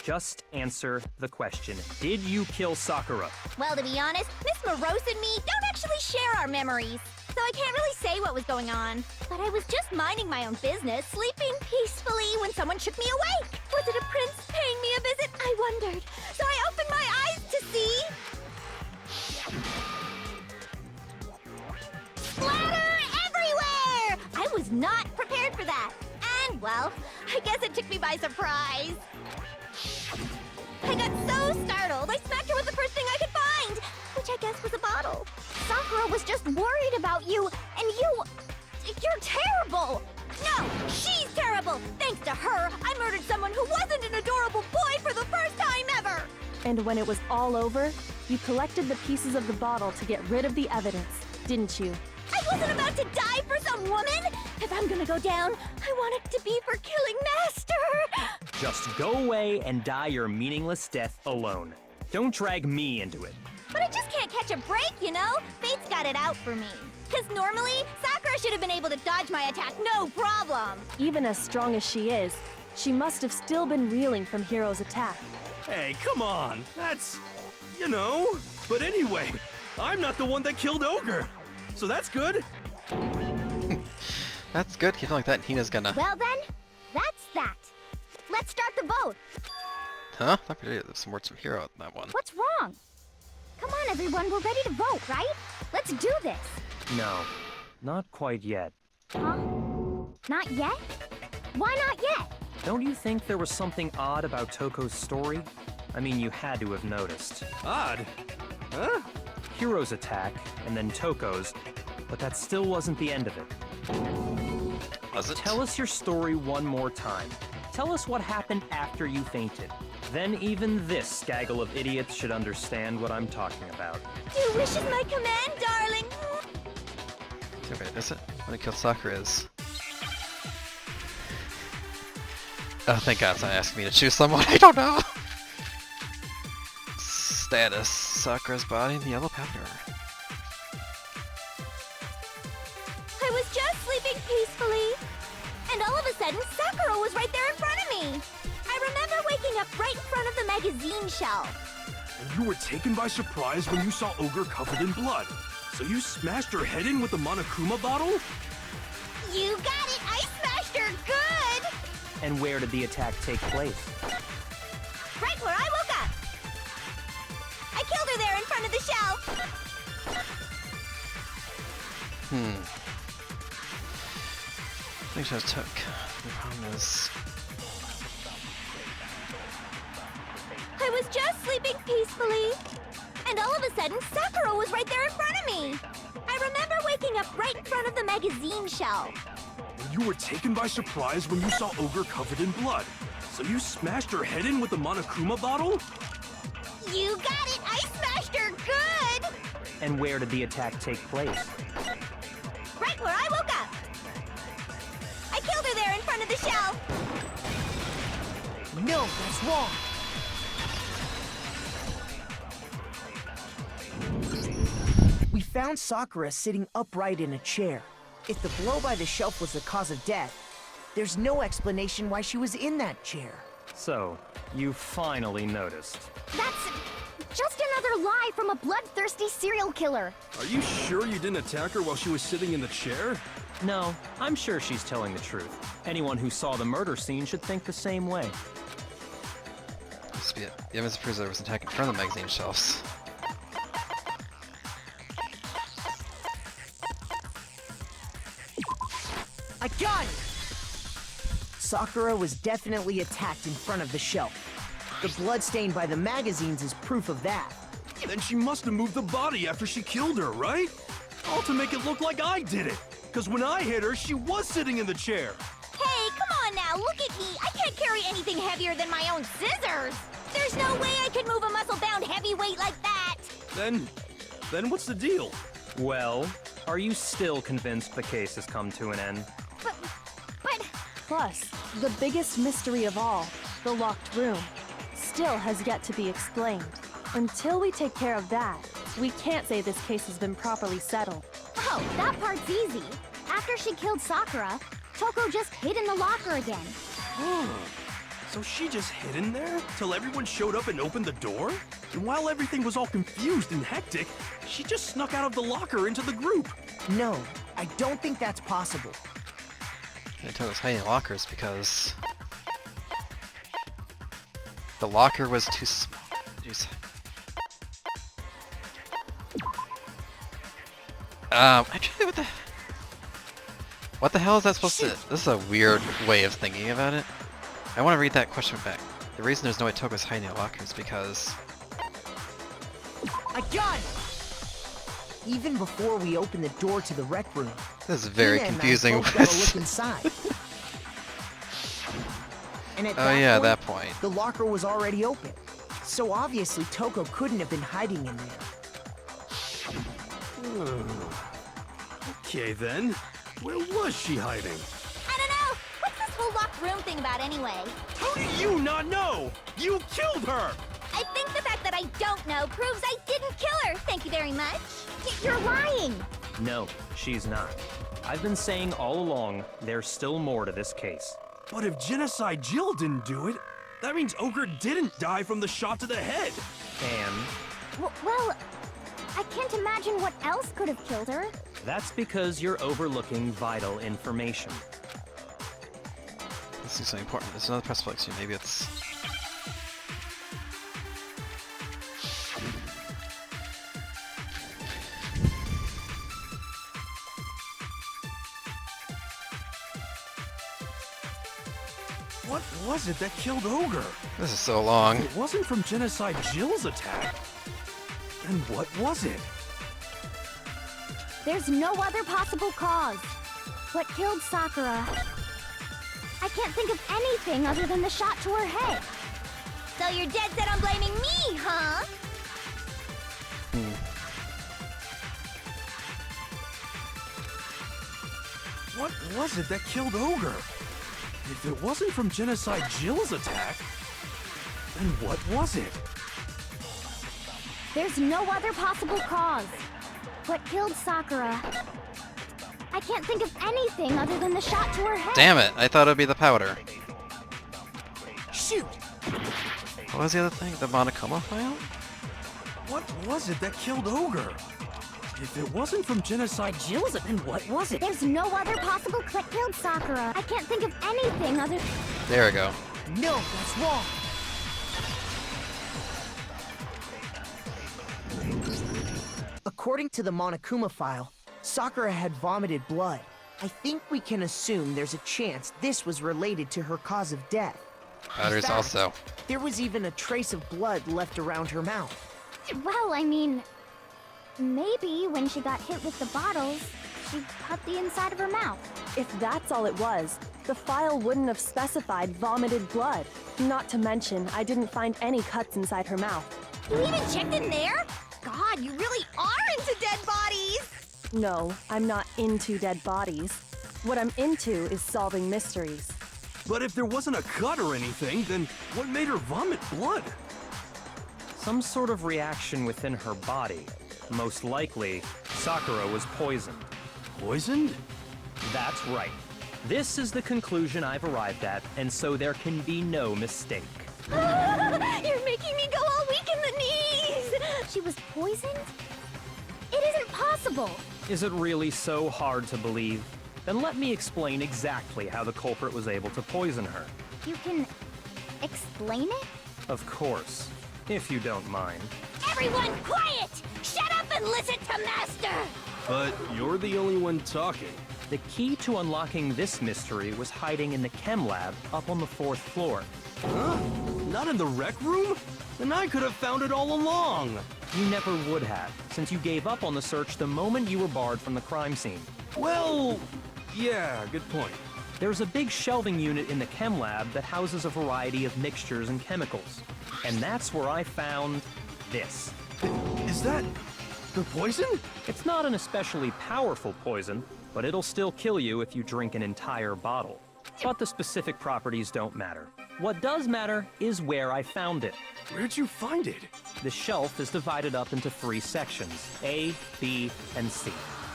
Just answer the question. Did you kill Sakura? Well, to be honest, Miss Morose and me don't actually share our memories, so I can't really say what was going on. But I was just minding my own business, sleeping peacefully when someone shook me awake. Was it a prince paying me a visit? I wondered. So I opened my eyes to see... splatter everywhere! I was not prepared for that. And, well, I guess it took me by surprise. I got so startled, I smacked her with the first thing I could find, which I guess was a bottle. Sakura was just worried about you, and you're terrible! No, she's terrible! Thanks to her, I murdered someone who wasn't an adorable boy for the first time ever! And when it was all over, you collected the pieces of the bottle to get rid of the evidence, didn't you? I wasn't about to die for some woman! If I'm gonna go down, I want it to be for killing Master! Just go away and die your meaningless death alone. Don't drag me into it. But I just can't catch a break, you know? Fate's got it out for me. Because normally, Sakura should have been able to dodge my attack no problem. Even as strong as she is, she must have still been reeling from Hiro's attack. Hey, come on. That's, you know. But anyway, I'm not the one that killed Ogre. So that's good. That's good. Keep it like that. Hina's gonna... Well then, that's that. Let's start the vote. Huh? I thought there's some words from Hiro in that one. What's wrong? Come on, everyone. We're ready to vote, right? Let's do this. No, not quite yet. Huh? Not yet? Why not yet? Don't you think there was something odd about Toko's story? I mean, you had to have noticed. Odd? Huh? Hiro's attack, and then Toko's, but that still wasn't the end of it. Was it? Tell us your story one more time. Tell us what happened after you fainted. Then even this gaggle of idiots should understand what I'm talking about. Your wish is my command, darling. Okay, wait, is it? When I killed Sakura is... Oh, thank God it's not asking me to choose someone. I don't know! Status. Sakura's body in the yellow powder. I was just sleeping peacefully. And all of a sudden, Sakura was right there in front of me. I remember waking up right in front of the magazine shelf. And you were taken by surprise when you saw Ogre covered in blood. So you smashed her head in with the Monokuma bottle? You got it! I smashed her good! And where did the attack take place? Right where I woke up. I killed her there in front of the shelf. I think she just took... The problem is... I was just sleeping peacefully. And all of a sudden, Sakura was right there in front of me. I remember waking up right in front of the magazine shelf. And you were taken by surprise when you saw Ogre covered in blood. So you smashed her head in with the Monokuma bottle? You got it! I smashed her good! And where did the attack take place? Right where I woke up. I killed her there in front of the shelf. No, that's wrong. found Sakura sitting upright in a chair. If the blow by the shelf was the cause of death, there's no explanation why she was in that chair. So, you finally noticed. That's just another lie from a bloodthirsty serial killer. Are you sure you didn't attack her while she was sitting in the chair? No, I'm sure she's telling the truth. Anyone who saw the murder scene should think the same way. Must be it. The evidence proves there was an attack in front of the magazine shelves. I got it! Sakura was definitely attacked in front of the shelf. The blood stain by the magazines is proof of that. Then she must have moved the body after she killed her, right? All to make it look like I did it. Because when I hit her, she was sitting in the chair. Hey, come on now, look at me. I can't carry anything heavier than my own scissors. There's no way I could move a muscle-bound heavyweight like that. Then what's the deal? Well, are you still convinced the case has come to an end? But... Plus, the biggest mystery of all, the locked room, still has yet to be explained. Until we take care of that, we can't say this case has been properly settled. Oh, that part's easy. After she killed Sakura, Toko just hid in the locker again. So she just hid in there till everyone showed up and opened the door? And while everything was all confused and hectic, she just snuck out of the locker into the group. No, I don't think that's possible. They took us hiding in lockers because the locker was too small. Jeez. Actually, what the hell is that supposed to? This is a weird way of thinking about it. I want to read that question back. The reason there's no way Toko's hiding in lockers is because I got it! Even before we opened the door to the rec room, this is very Tina and I confusing. both got a look inside. And at that point. the locker was already open. So obviously Toko couldn't have been hiding in there. Okay then, where was she hiding? I don't know. What's this whole locked room thing about anyway? How do you not know? You killed her! I think the fact that I don't know proves I didn't kill her. Thank you very much. You're lying. No, she's not. I've been saying all along, there's still more to this case. But if Genocide Jill didn't do it, that means Ogre didn't die from the shot to the head. And Well, I can't imagine what else could have killed her. that's because you're overlooking vital information. This is something important. There's another press flex here. Maybe it's. What was it that killed Ogre? This is so long. It wasn't from Genocide Jill's attack. Then what was it? There's no other possible cause. What killed Sakura? I can't think of anything other than the shot to her head. So you're dead set on blaming me, huh? What was it that killed Ogre? If it wasn't from Genocide Jill's attack, then what was it? There's no other possible cause. What killed Sakura? I can't think of anything other than the shot to her head. Damn it! I thought it'd be the powder. Shoot! What was the other thing? The Monokuma file? What was it that killed Ogre? If it wasn't from Genocide Jill's, then what was it? There's no other possible what killed Sakura. I can't think of anything other. There we go. No, that's wrong. According to the Monokuma file, Sakura had vomited blood. I think we can assume there's a chance this was related to her cause of death. Powders In fact, also. There was even a trace of blood left around her mouth. Well, I mean, maybe when she got hit with the bottles, she cut the inside of her mouth. If that's all it was, the file wouldn't have specified vomited blood. Not to mention, I didn't find any cuts inside her mouth. You even checked in there? God, you really are into dead bodies! No, I'm not into dead bodies. What I'm into is solving mysteries. But if there wasn't a cut or anything, then what made her vomit blood? Some sort of reaction within her body. Most likely, Sakura was poisoned. Poisoned? That's right. This is the conclusion I've arrived at, and so there can be no mistake. You're making me go all weak in the knees! She was poisoned? It isn't possible! Is it really so hard to believe? Then let me explain exactly how the culprit was able to poison her. You can explain it? Of course, if you don't mind. Everyone quiet! Shut up and listen to Master! But you're the only one talking. The key to unlocking this mystery was hiding in the chem lab up on the 4th floor. Huh? Not in the rec room? Then I could have found it all along. You never would have, since you gave up on the search the moment you were barred from the crime scene. Well, yeah, good point. There's a big shelving unit in the chem lab that houses a variety of mixtures and chemicals. And that's where I found this. Is that the poison? It's not an especially powerful poison, but it'll still kill you if you drink an entire bottle. But the specific properties don't matter. What does matter is where I found it. Where'd you find it? The shelf is divided up into 3 sections, A, B, and C.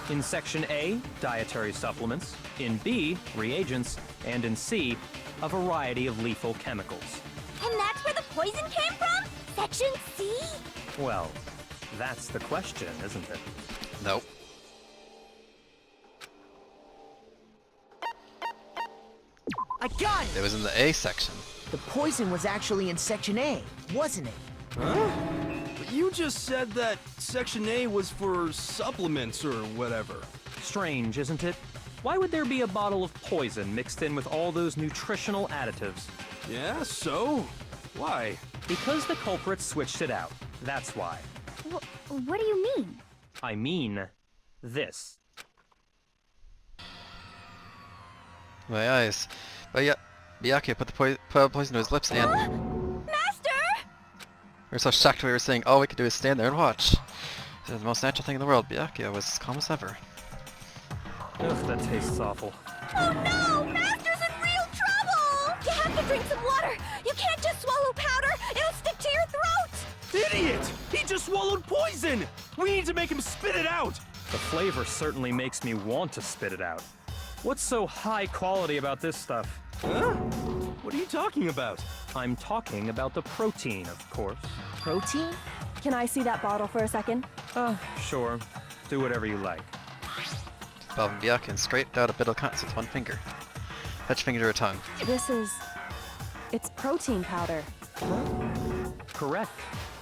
In Section A, dietary supplements. In B, reagents. And in C, a variety of lethal chemicals. And that's where the poison came from? Section C? Well, that's the question, isn't it? Nope. I got it! It was in the A section. The poison was actually in Section A, wasn't it? Huh? But you just said that Section A was for supplements or whatever. Strange, isn't it? Why would there be a bottle of poison mixed in with all those nutritional additives? Yeah, so? Why? Because the culprit switched it out. That's why. What do you mean? I mean, this. My eyes. But yeah, Byakuya put the poison to his lips and... Master! We were so shocked we were saying all we could do is stand there and watch. It was the most natural thing in the world. Byakuya was as calm as ever. Ugh, that tastes awful. Oh no! Master's in real trouble! You have to drink some water! You can't just swallow powder! It'll stick to your throat! Idiot! He just swallowed poison! We need to make him spit it out! The flavor certainly makes me want to spit it out. What's so high quality about this stuff? Huh? What are you talking about? I'm talking about the protein, of course. Protein? Can I see that bottle for a second? Sure. Do whatever you like. Bob Byakuya scraped out a bit of contents with one finger. Touch finger to her tongue. It's protein powder. Correct.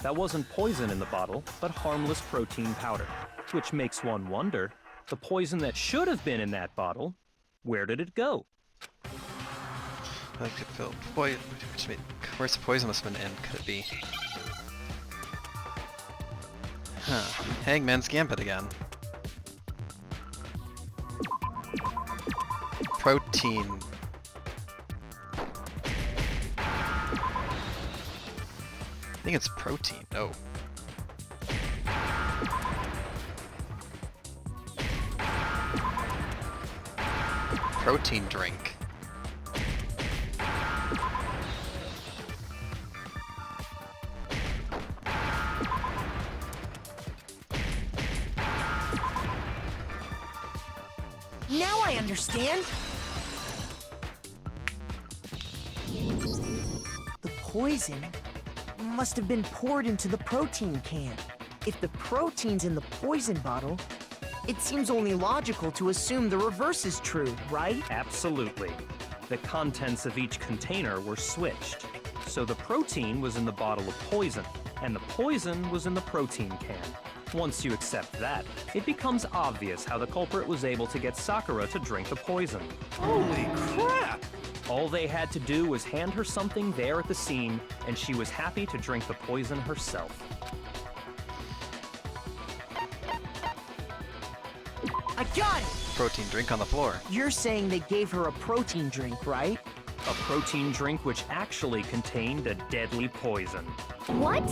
That wasn't poison in the bottle, but harmless protein powder. Which makes one wonder, the poison that should have been in that bottle, where did it go? I could feel where's the poison must have been in? Could it be? Huh. Hangman's Gambit again. Protein. I think it's protein. Oh. Protein drink. Now I understand. The poison must have been poured into the protein can. If the protein's in the poison bottle, it seems only logical to assume the reverse is true, right? Absolutely. The contents of each container were switched. So the protein was in the bottle of poison, and the poison was in the protein can. Once you accept that, it becomes obvious how the culprit was able to get Sakura to drink the poison. Holy crap! All they had to do was hand her something there at the scene, and she was happy to drink the poison herself. I got it! Protein drink on the floor. You're saying they gave her a protein drink, right? A protein drink which actually contained a deadly poison. What?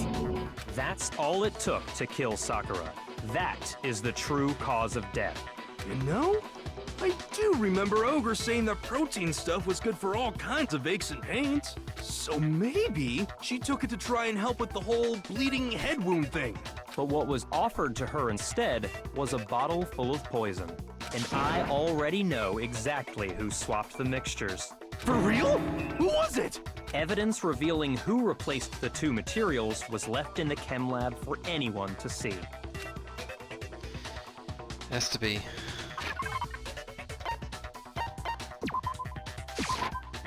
That's all it took to kill Sakura. That is the true cause of death. You know, I do remember Ogre saying that protein stuff was good for all kinds of aches and pains. So maybe she took it to try and help with the whole bleeding head wound thing. But what was offered to her instead was a bottle full of poison. And I already know exactly who swapped the mixtures. For real? Who was it? Evidence revealing who replaced the two materials was left in the chem lab for anyone to see. Has to be.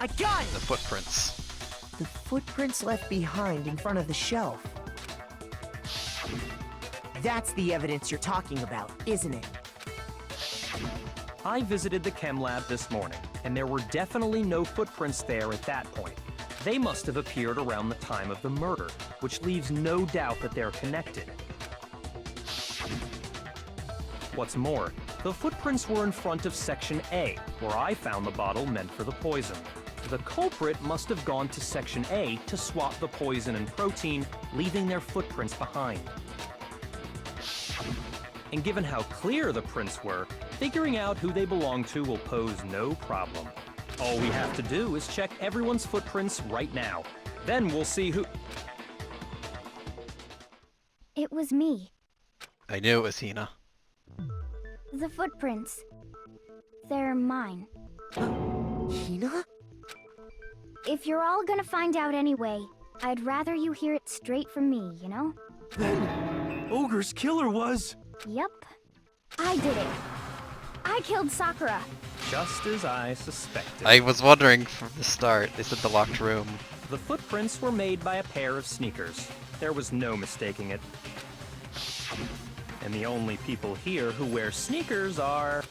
I got it! The footprints. The footprints left behind in front of the shelf. That's the evidence you're talking about, isn't it? I visited the chem lab this morning, and there were definitely no footprints there at that point. They must have appeared around the time of the murder, which leaves no doubt that they're connected. What's more, the footprints were in front of Section A, where I found the bottle meant for the poison. The culprit must have gone to Section A to swap the poison and protein, leaving their footprints behind. And given how clear the prints were, figuring out who they belong to will pose no problem. All we have to do is check everyone's footprints right now. Then we'll see who... It was me. I knew it was Hina. The footprints. They're mine. Hina? If you're all gonna find out anyway, I'd rather you hear it straight from me, you know? Then, Ogre's killer was... Yep. I did it. I killed Sakura. Just as I suspected. I was wondering from the start. They said the locked room. The footprints were made by a pair of sneakers. There was no mistaking it. And the only people here who wear sneakers are...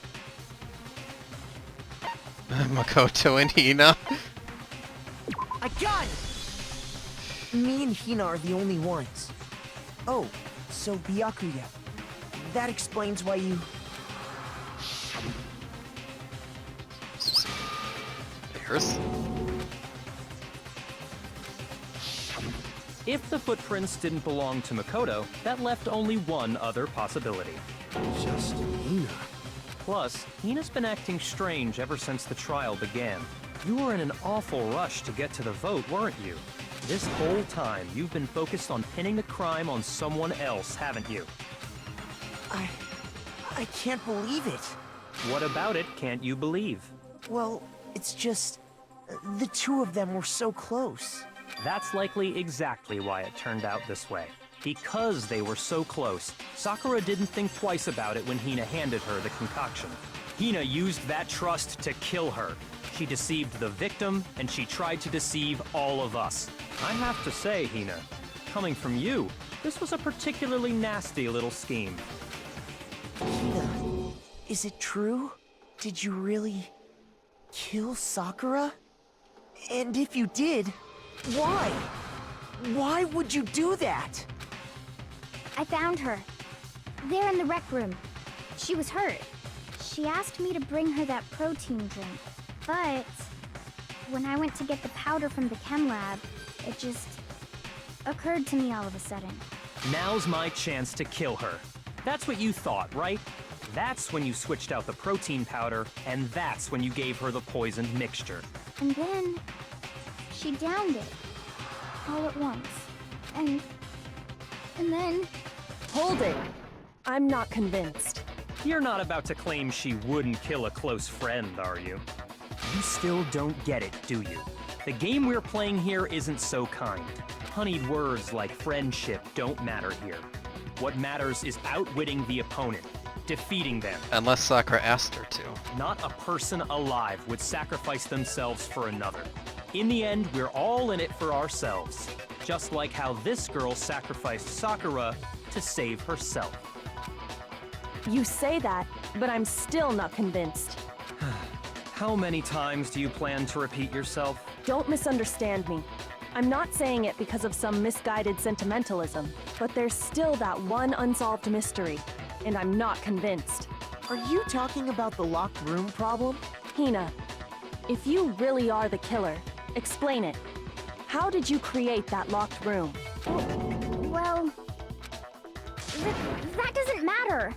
Makoto and Hina. I got it! Me and Hina are the only ones. Oh, so Byakuya. That explains why you... Bears? If the footprints didn't belong to Makoto, that left only one other possibility. Just Hina. Plus, Hina's been acting strange ever since the trial began. You were in an awful rush to get to the vote, weren't you? This whole time, you've been focused on pinning the crime on someone else, haven't you? I can't believe it. What about it can't you believe? Well, it's just... the two of them were so close. That's likely exactly why it turned out this way. Because they were so close, Sakura didn't think twice about it when Hina handed her the concoction. Hina used that trust to kill her. She deceived the victim, and she tried to deceive all of us. I have to say, Hina, coming from you, this was a particularly nasty little scheme. Hina, is it true? Did you really... kill Sakura? And if you did, why? Why would you do that? I found her. There in the rec room. She was hurt. She asked me to bring her that protein drink. But when I went to get the powder from the chem lab, it just occurred to me all of a sudden. Now's my chance to kill her. That's what you thought, right? That's when you switched out the protein powder, and that's when you gave her the poisoned mixture. And then she downed it all at once. And then... Hold it! I'm not convinced. You're not about to claim she wouldn't kill a close friend, are you? You still don't get it, do you? The game we're playing here isn't so kind. Honeyed words like friendship don't matter here. What matters is outwitting the opponent, defeating them. Unless Sakura asked her to. Not a person alive would sacrifice themselves for another. In the end, we're all in it for ourselves. Just like how this girl sacrificed Sakura to save herself. You say that, but I'm still not convinced. How many times do you plan to repeat yourself? Don't misunderstand me. I'm not saying it because of some misguided sentimentalism, but there's still that one unsolved mystery, and I'm not convinced. Are you talking about the locked room problem? Hina, if you really are the killer, explain it. How did you create that locked room? Well... that doesn't matter.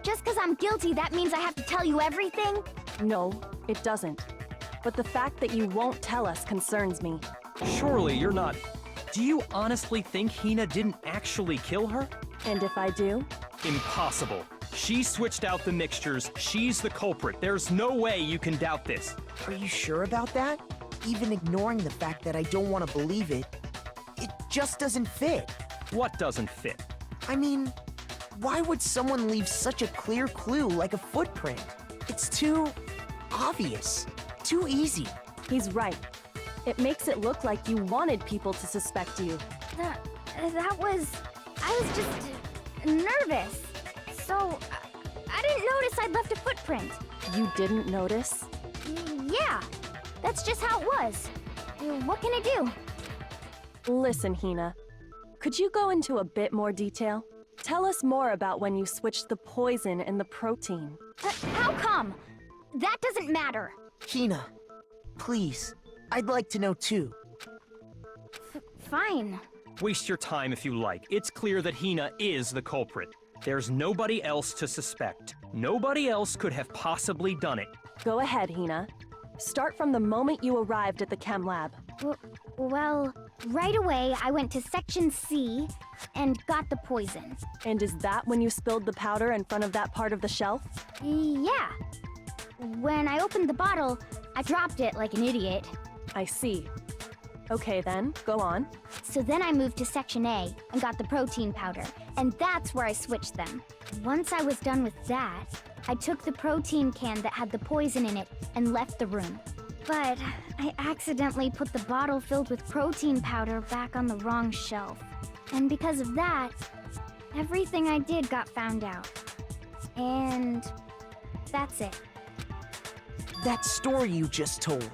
Just because I'm guilty, that means I have to tell you everything? No, it doesn't. But the fact that you won't tell us concerns me. Surely you're not... Do you honestly think Hina didn't actually kill her? And if I do? Impossible. She switched out the mixtures. She's the culprit. There's no way you can doubt this. Are you sure about that? Even ignoring the fact that I don't want to believe it, it just doesn't fit. What doesn't fit? I mean, why would someone leave such a clear clue like a footprint? It's too obvious, too easy. He's right. It makes it look like you wanted people to suspect you. I was just nervous. So, I didn't notice I'd left a footprint. You didn't notice? Yeah, that's just how it was. What can I do? Listen, Hina. Could you go into a bit more detail? Tell us more about when you switched the poison and the protein. How come? That doesn't matter. Hina, please, I'd like to know too. Fine. Waste your time if you like. It's clear that Hina is the culprit. There's nobody else to suspect. Nobody else could have possibly done it. Go ahead, Hina. Start from the moment you arrived at the chem lab. Well, right away I went to Section C and got the poison. And is that when you spilled the powder in front of that part of the shelf? Yeah. When I opened the bottle, I dropped it like an idiot. I see. Okay then, go on. So then I moved to Section A and got the protein powder, and that's where I switched them. Once I was done with that, I took the protein can that had the poison in it and left the room. But I accidentally put the bottle filled with protein powder back on the wrong shelf. And because of that, everything I did got found out. And that's it. That story you just told.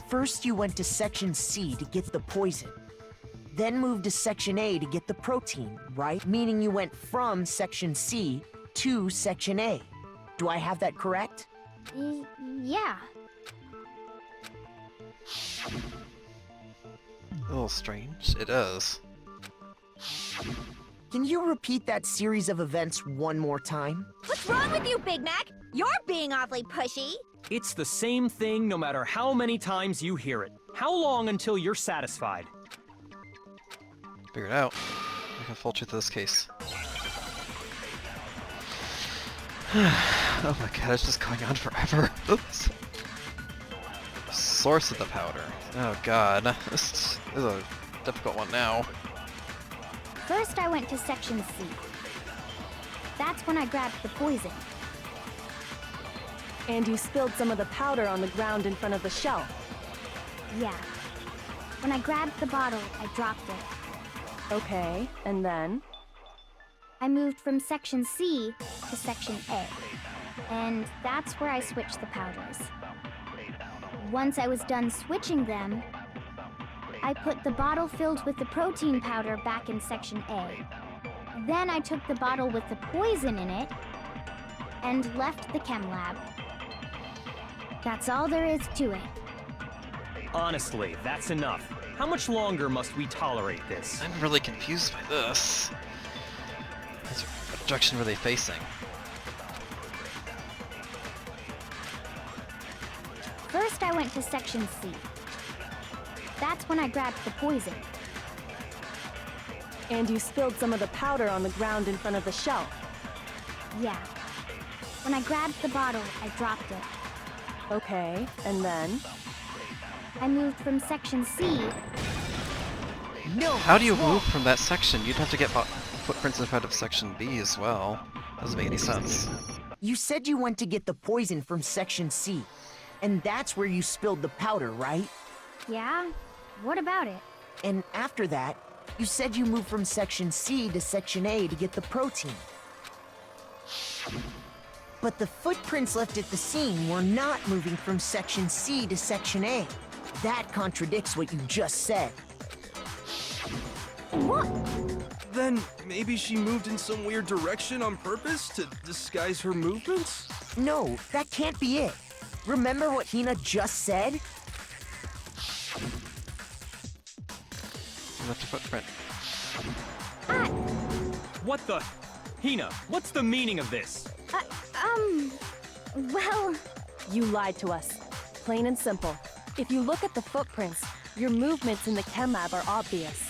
First you went to Section C to get the poison. Then moved to Section A to get the protein, right? Meaning you went from Section C to Section A. Do I have that correct? Yeah. A little strange. It is. Can you repeat that series of events one more time? What's wrong with you, Big Mac? You're being awfully pushy. It's the same thing no matter how many times you hear it. How long until you're satisfied? Figure it out. Look at the full truth of this case. Oh my god, it's just going on forever. Oops. Source of the powder. Oh god, this is a difficult one now. First I went to Section C. That's when I grabbed the poison. And you spilled some of the powder on the ground in front of the shelf. Yeah. When I grabbed the bottle, I dropped it. Okay, and then? I moved from Section C to Section A. And that's where I switched the powders. Once I was done switching them, I put the bottle filled with the protein powder back in Section A. Then I took the bottle with the poison in it and left the chem lab. That's all there is to it. Honestly, that's enough. How much longer must we tolerate this? I'm really confused by this. What objection were they facing? First I went to Section C. That's when I grabbed the poison. And you spilled some of the powder on the ground in front of the shelf. Yeah. When I grabbed the bottle, I dropped it. Okay, and then? I moved from Section C. No! How do you move from that section? You'd have to get footprints in front of Section B as well. Doesn't make any sense. You said you went to get the poison from Section C. And that's where you spilled the powder, right? Yeah? What about it? And after that, you said you moved from Section C to Section A to get the protein. But the footprints left at the scene were not moving from Section C to Section A. That contradicts what you just said. What? Then maybe she moved in some weird direction on purpose to disguise her movements? No, that can't be it. Remember what Hina just said? You left a footprint. What the? Hina, what's the meaning of this? Well... You lied to us. Plain and simple. If you look at the footprints, your movements in the chem lab are obvious.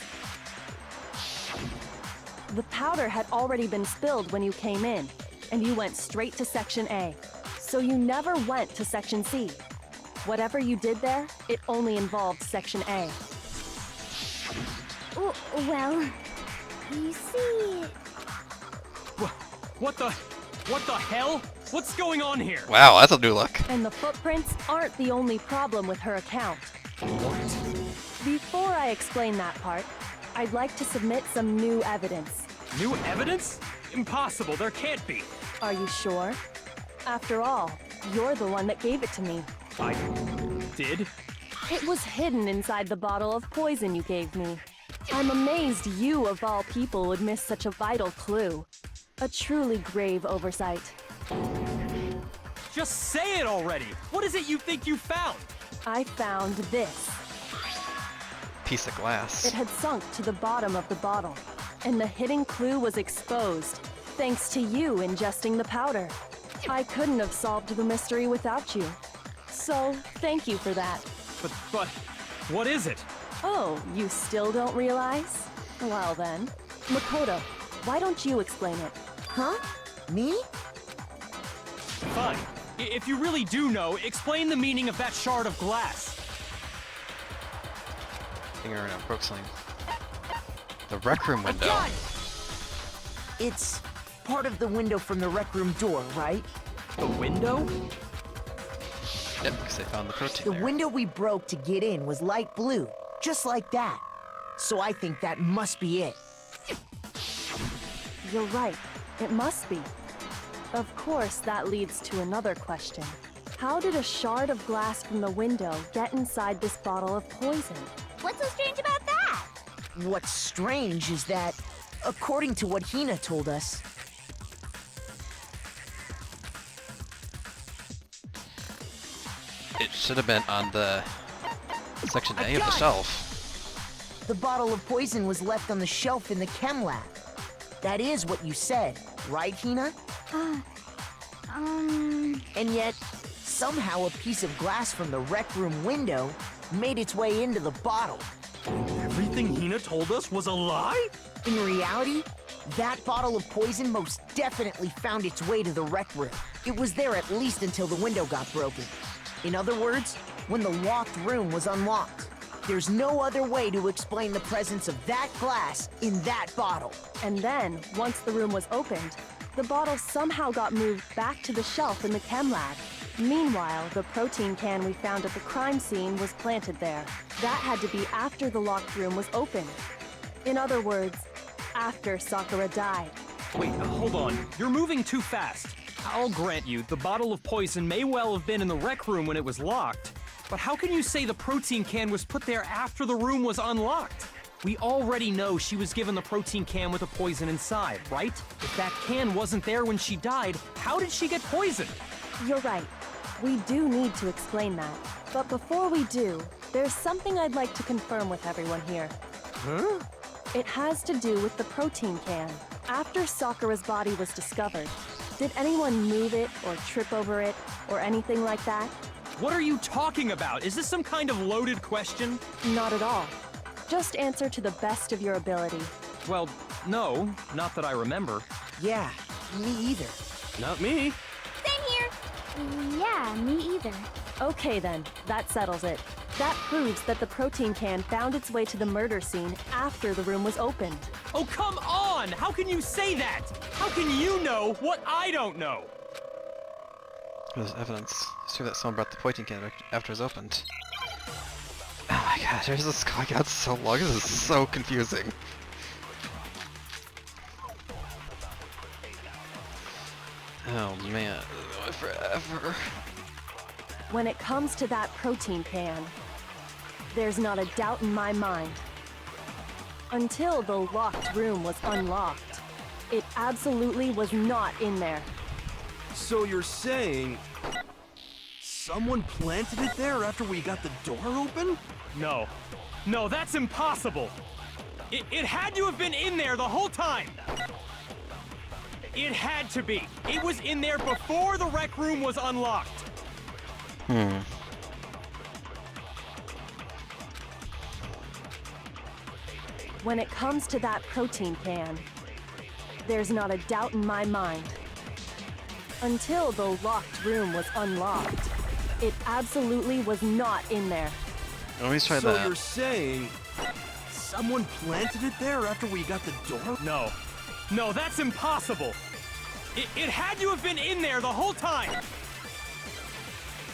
The powder had already been spilled when you came in, and you went straight to Section A. So you never went to Section C. Whatever you did there, it only involved Section A. Well, you see... What the hell? What's going on here? Wow, that's a new look. And the footprints aren't the only problem with her account. What? Before I explain that part, I'd like to submit some new evidence. New evidence? Impossible, there can't be. Are you sure? After all, you're the one that gave it to me. I did? It was hidden inside the bottle of poison you gave me. I'm amazed you, of all people, would miss such a vital clue. A truly grave oversight. Just say it already! What is it you think you found? I found this. Piece of glass. It had sunk to the bottom of the bottle, and the hidden clue was exposed, thanks to you ingesting the powder. I couldn't have solved the mystery without you. So, thank you for that. But, what is it? Oh, you still don't realize? Well then, Makoto, why don't you explain it? Huh? Me? Fine. If you really do know, explain the meaning of that shard of glass. Finger around Brooksling. The rec room window. It's part of the window from the rec room door, right? The window? Yep, because they found the protein The there. window we broke to get in was light blue, just like that. So I think that must be it. You're right. It must be. Of course, that leads to another question. How did a shard of glass from the window get inside this bottle of poison? What's so strange about that? What's strange is that, according to what Hina told us, It should have been on the Section A of the shelf. the bottle of poison was left on the shelf in the chem lab. That is what you said, right, Hina? And yet, somehow a piece of glass from the rec room window made its way into the bottle. Everything Hina told us was a lie? In reality, that bottle of poison most definitely found its way to the rec room. It was there at least until the window got broken. In other words, when the locked room was unlocked. There's no other way to explain the presence of that glass in that bottle. And then, once the room was opened, the bottle somehow got moved back to the shelf in the chem lab. Meanwhile, the protein can we found at the crime scene was planted there. That had to be after the locked room was opened. In other words, after Sakura died. Wait, hold on. You're moving too fast. I'll grant you, the bottle of poison may well have been in the rec room when it was locked. But how can you say the protein can was put there after the room was unlocked? We already know she was given the protein can with the poison inside, right? If that can wasn't there when she died, how did she get poisoned? You're right. We do need to explain that. But before we do, there's something I'd like to confirm with everyone here. Huh? It has to do with the protein can. After Sakura's body was discovered, did anyone move it or trip over it or anything like that? What are you talking about? Is this some kind of loaded question? Not at all. Just answer to the best of your ability. Well, no, not that I remember. Yeah, me either. Not me. Same here. Yeah, me either. Okay then, that settles it. That proves that the protein can found its way to the murder scene after the room was opened. Oh, come on! How can you say that? How can you know what I don't know? There's evidence. It's true that someone brought the pointing can after it was opened. Oh my gosh, there's this going on so long. This is so confusing. Oh man, forever. When it comes to that protein can, there's not a doubt in my mind. Until the locked room was unlocked, it absolutely was not in there. So you're saying someone planted it there after we got the door open? No. No, that's impossible! It had to have been in there the whole time! It had to be! It was in there before the rec room was unlocked! When it comes to that protein can, There's not a doubt in my mind. Until the locked room was unlocked. It absolutely was not in there. Always try So that. you're saying someone planted it there after we got the door? No. No, that's impossible. It had to have been in there the whole time.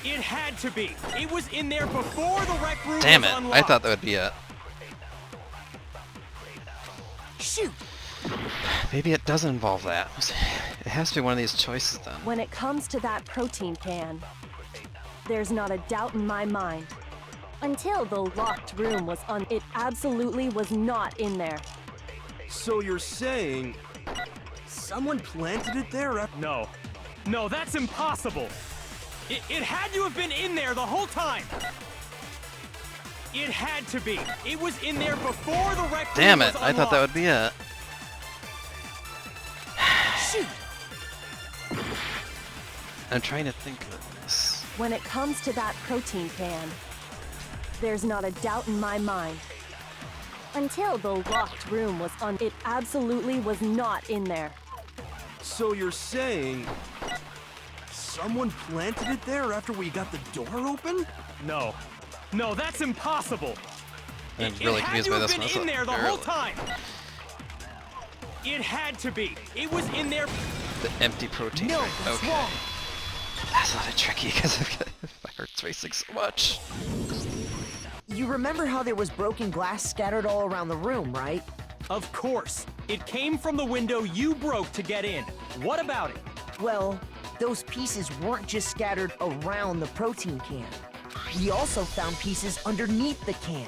It had to be. It was in there before the rec room Damn was it! unlocked. I thought that would be it. Shoot! Maybe it doesn't involve that. It has to be one of these choices then. When it comes to that protein can, there's not a doubt in my mind. Until the locked room was it absolutely was not in there. So you're saying someone planted it there after... No. No, that's impossible. It had to have been in there the whole time. It had to be. It was in there before the rec room Damn was it! I thought that would unlocked. be it. Shoot! I'm trying to think of this. When it comes to that protein can, there's not a doubt in my mind. Until the locked room was it absolutely was not in there. So you're saying someone planted it there after we got the door open? No. No, that's impossible. I'm It really had confused to by have this been one. in there the whole Barely. time. It had to be. It was in there. The empty protein. No, Right, that's okay. wrong. That's not a tricky because my heart's racing so much. You remember how there was broken glass scattered all around the room, right? Of course. It came from the window you broke to get in. What about it? Well, those pieces weren't just scattered around the protein can. We also found pieces underneath the can.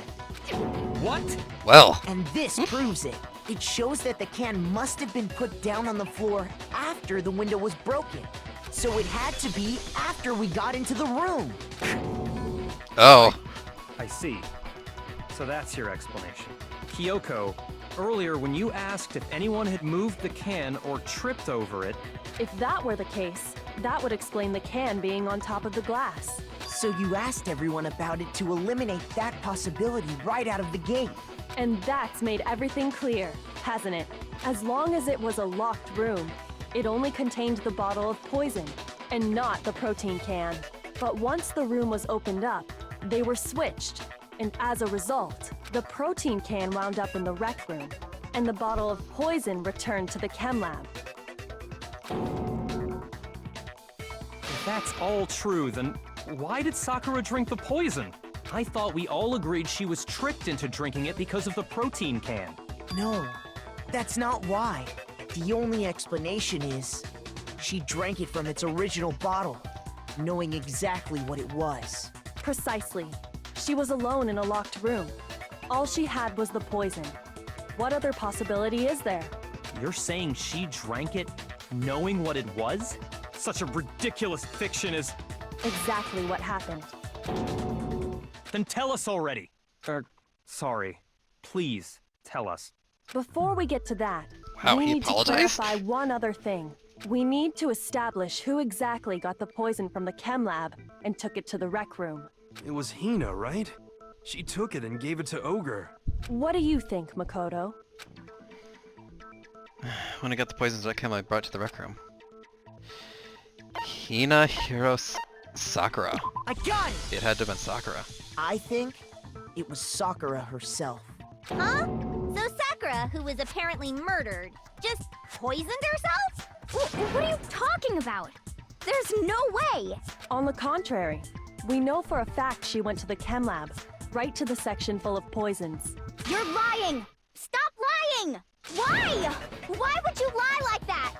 What? Well, And this proves it. It shows that the can must have been put down on the floor after the window was broken. So it had to be after we got into the room. oh, I see. So that's your explanation. Kyoko, earlier when you asked if anyone had moved the can or tripped over it, If that were the case, that would explain the can being on top of the glass. So you asked everyone about it to eliminate that possibility right out of the gate. And that's made everything clear, hasn't it? As long as it was a locked room, it only contained the bottle of poison, and not the protein can. But once the room was opened up, they were switched, and as a result, the protein can wound up in the rec room, and the bottle of poison returned to the chem lab. if that's all true, then why did Sakura drink the poison? I thought we all agreed she was tricked into drinking it because of the protein can. No, that's not why. The only explanation is she drank it from its original bottle, knowing exactly what it was. Precisely. She was alone in a locked room. All she had was the poison. What other possibility is there? You're saying she drank it knowing what it was? Such a ridiculous fiction is... Exactly what happened. Then tell us already. Sorry. Please, tell us. Before we get to that, Wow, we he need apologized? to clarify one other thing. We need to establish who exactly got the poison from the chem lab and took it to the rec room. It was Hina, right? She took it and gave it to Ogre. What do you think, Makoto? when I got the poisons that came, I brought to the rec room. Hina, Hiro, Sakura. I got it! It had to have been Sakura. I think it was Sakura herself. Huh? So Sakura, who was apparently murdered, just poisoned herself? What are you talking about? There's no way! On the contrary, we know for a fact she went to the chem lab, right to the section full of poisons. You're lying! Stop lying! Why? Why would you lie like that?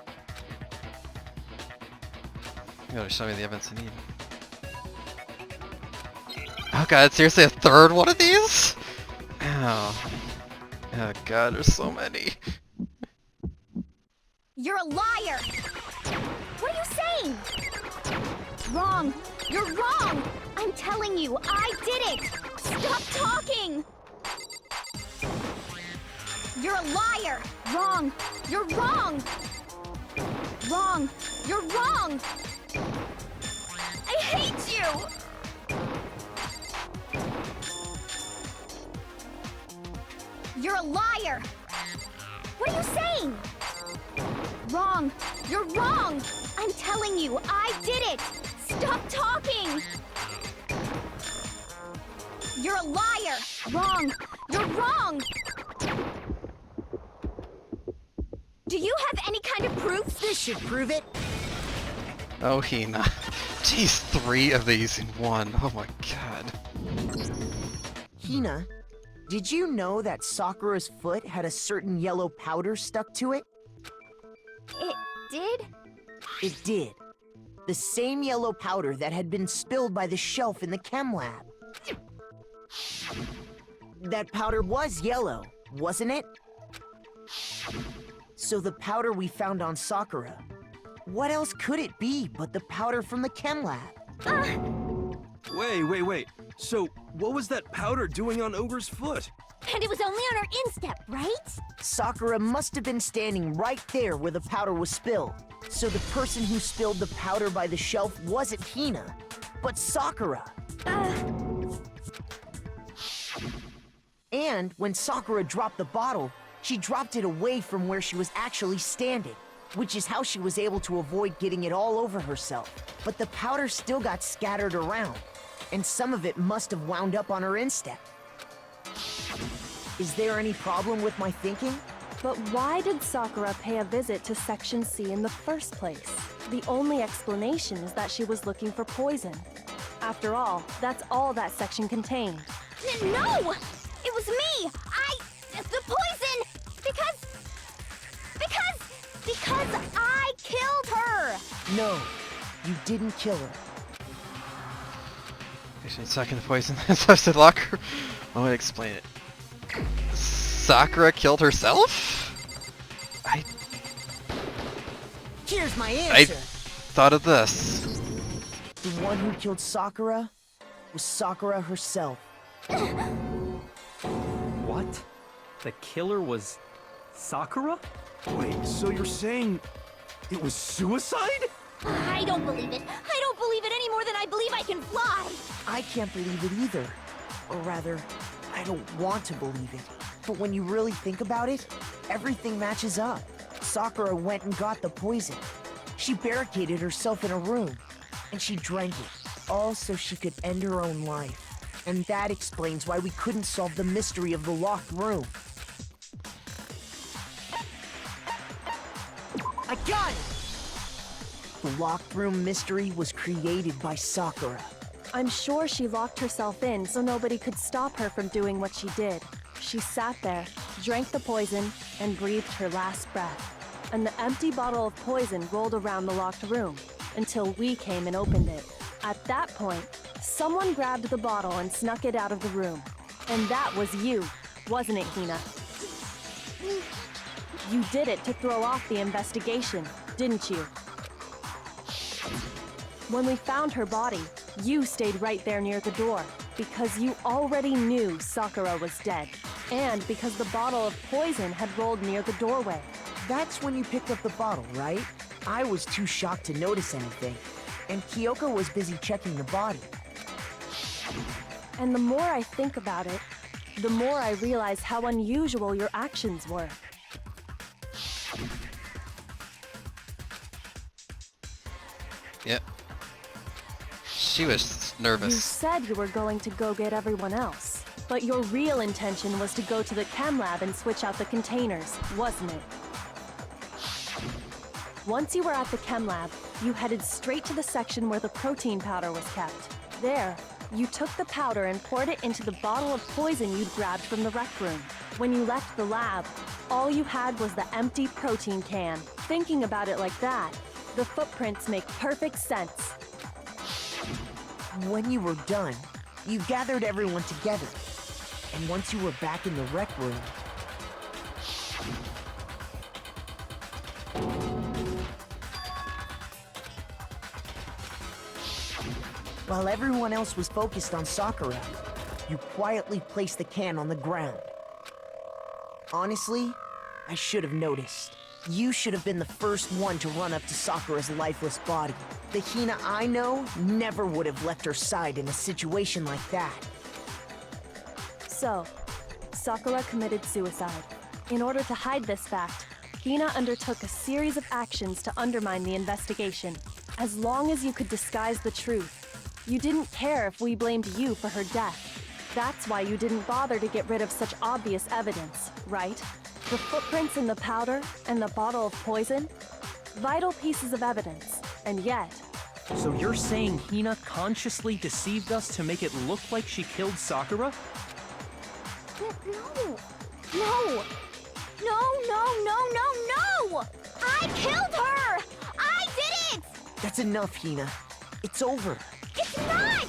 You gotta show me the evidence I need. Oh god, seriously, a third one of these? Oh. Oh god, there's so many. You're a liar! What are you saying? Wrong! You're wrong! I'm telling you, I did it! Stop talking! You're a liar! Wrong! You're wrong! Wrong! You're wrong! I hate you! You're a liar! What are you saying? wrong. You're wrong. I'm telling you, I did it. Stop talking. You're a liar. Wrong. You're wrong. Do you have any kind of proof? This should prove it. Oh, Hina. Jeez, 3 of these in one. Oh my god. Hina, did you know that Sakura's foot had a certain yellow powder stuck to it? It did? It did. The same yellow powder that had been spilled by the shelf in the chem lab. That powder was yellow, wasn't it? So the powder we found on Sakura, what else could it be but the powder from the chem lab? Wait. So, what was that powder doing on Ogre's foot? And it was only on her instep, right? Sakura must have been standing right there where the powder was spilled. So the person who spilled the powder by the shelf wasn't Hina, but Sakura. And when Sakura dropped the bottle, she dropped it away from where she was actually standing, which is how she was able to avoid getting it all over herself. But the powder still got scattered around, and some of it must have wound up on her instep. Is there any problem with my thinking? But why did Sakura pay a visit to Section C in the first place? The only explanation is that she was looking for poison. After all, that's all that section contained. No! It was me! The poison! Because I killed her! No, you didn't kill her. Patient second poison inside the locker. Let me explain it. Sakura killed herself? Here's my I answer. thought of this. The one who killed Sakura was Sakura herself. What? The killer was Sakura? Wait, so you're saying it was suicide? I don't believe it. I don't believe it any more than I believe I can fly. I can't believe it either. Or rather, I don't want to believe it. But when you really think about it, everything matches up. Sakura went and got the poison. She barricaded herself in a room, and she drank it, all so she could end her own life. And that explains why we couldn't solve the mystery of the locked room. I got it! The locked room mystery was created by Sakura. I'm sure she locked herself in so nobody could stop her from doing what she did. She sat there, drank the poison, and breathed her last breath. And the empty bottle of poison rolled around the locked room until we came and opened it. At that point, someone grabbed the bottle and snuck it out of the room. And that was you, wasn't it, Hina? You did it to throw off the investigation, didn't you? When we found her body, you stayed right there near the door because you already knew Sakura was dead, and because the bottle of poison had rolled near the doorway. That's when you picked up the bottle, right? I was too shocked to notice anything, and Kyoko was busy checking the body. And the more I think about it, the more I realize how unusual your actions were. Yep. She was You nervous. said you were going to go get everyone else, but your real intention was to go to the chem lab and switch out the containers, wasn't it? Once you were at the chem lab, you headed straight to the section where the protein powder was kept. There, you took the powder and poured it into the bottle of poison you'd grabbed from the rec room. When you left the lab, all you had was the empty protein can. Thinking about it like that, the footprints make perfect sense. When you were done, you gathered everyone together. And once you were back in the rec room, while everyone else was focused on Sakura, you quietly placed the can on the ground. Honestly, I should have noticed. You should have been the first one to run up to Sakura's lifeless body. The Hina I know never would have left her side in a situation like that. So, Sakura committed suicide. In order to hide this fact, Hina undertook a series of actions to undermine the investigation. As long as you could disguise the truth, you didn't care if we blamed you for her death. That's why you didn't bother to get rid of such obvious evidence, right? The footprints in the powder and the bottle of poison? Vital pieces of evidence, and yet... So you're saying Hina consciously deceived us to make it look like she killed Sakura? No! No! No, no, no, no, no! I killed her! I did it! That's enough, Hina. It's over. It's not!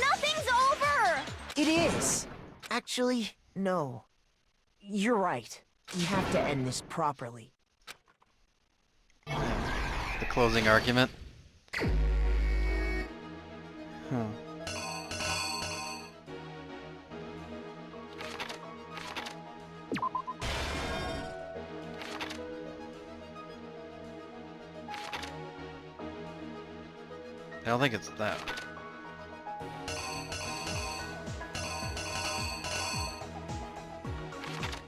Nothing's over! It is! Actually, no. You're right. We have to end this properly. The closing argument. I don't think it's that.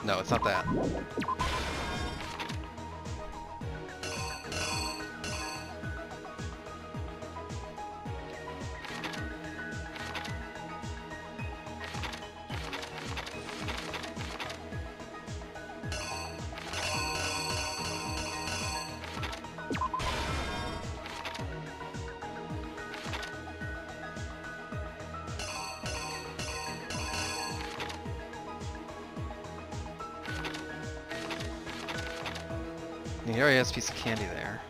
No, it's not that. He already has a piece of candy there.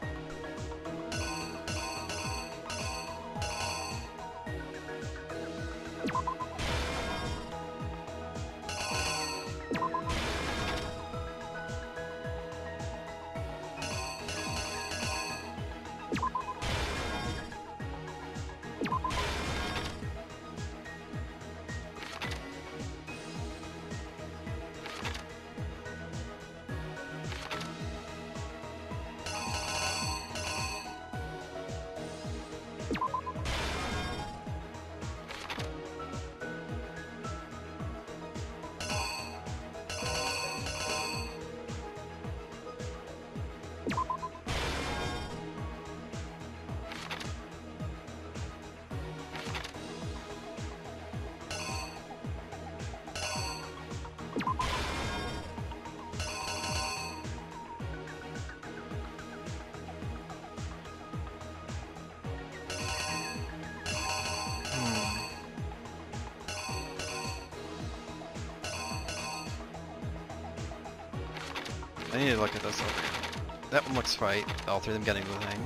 I need to look at this over. That one looks right. All three of them getting the thing.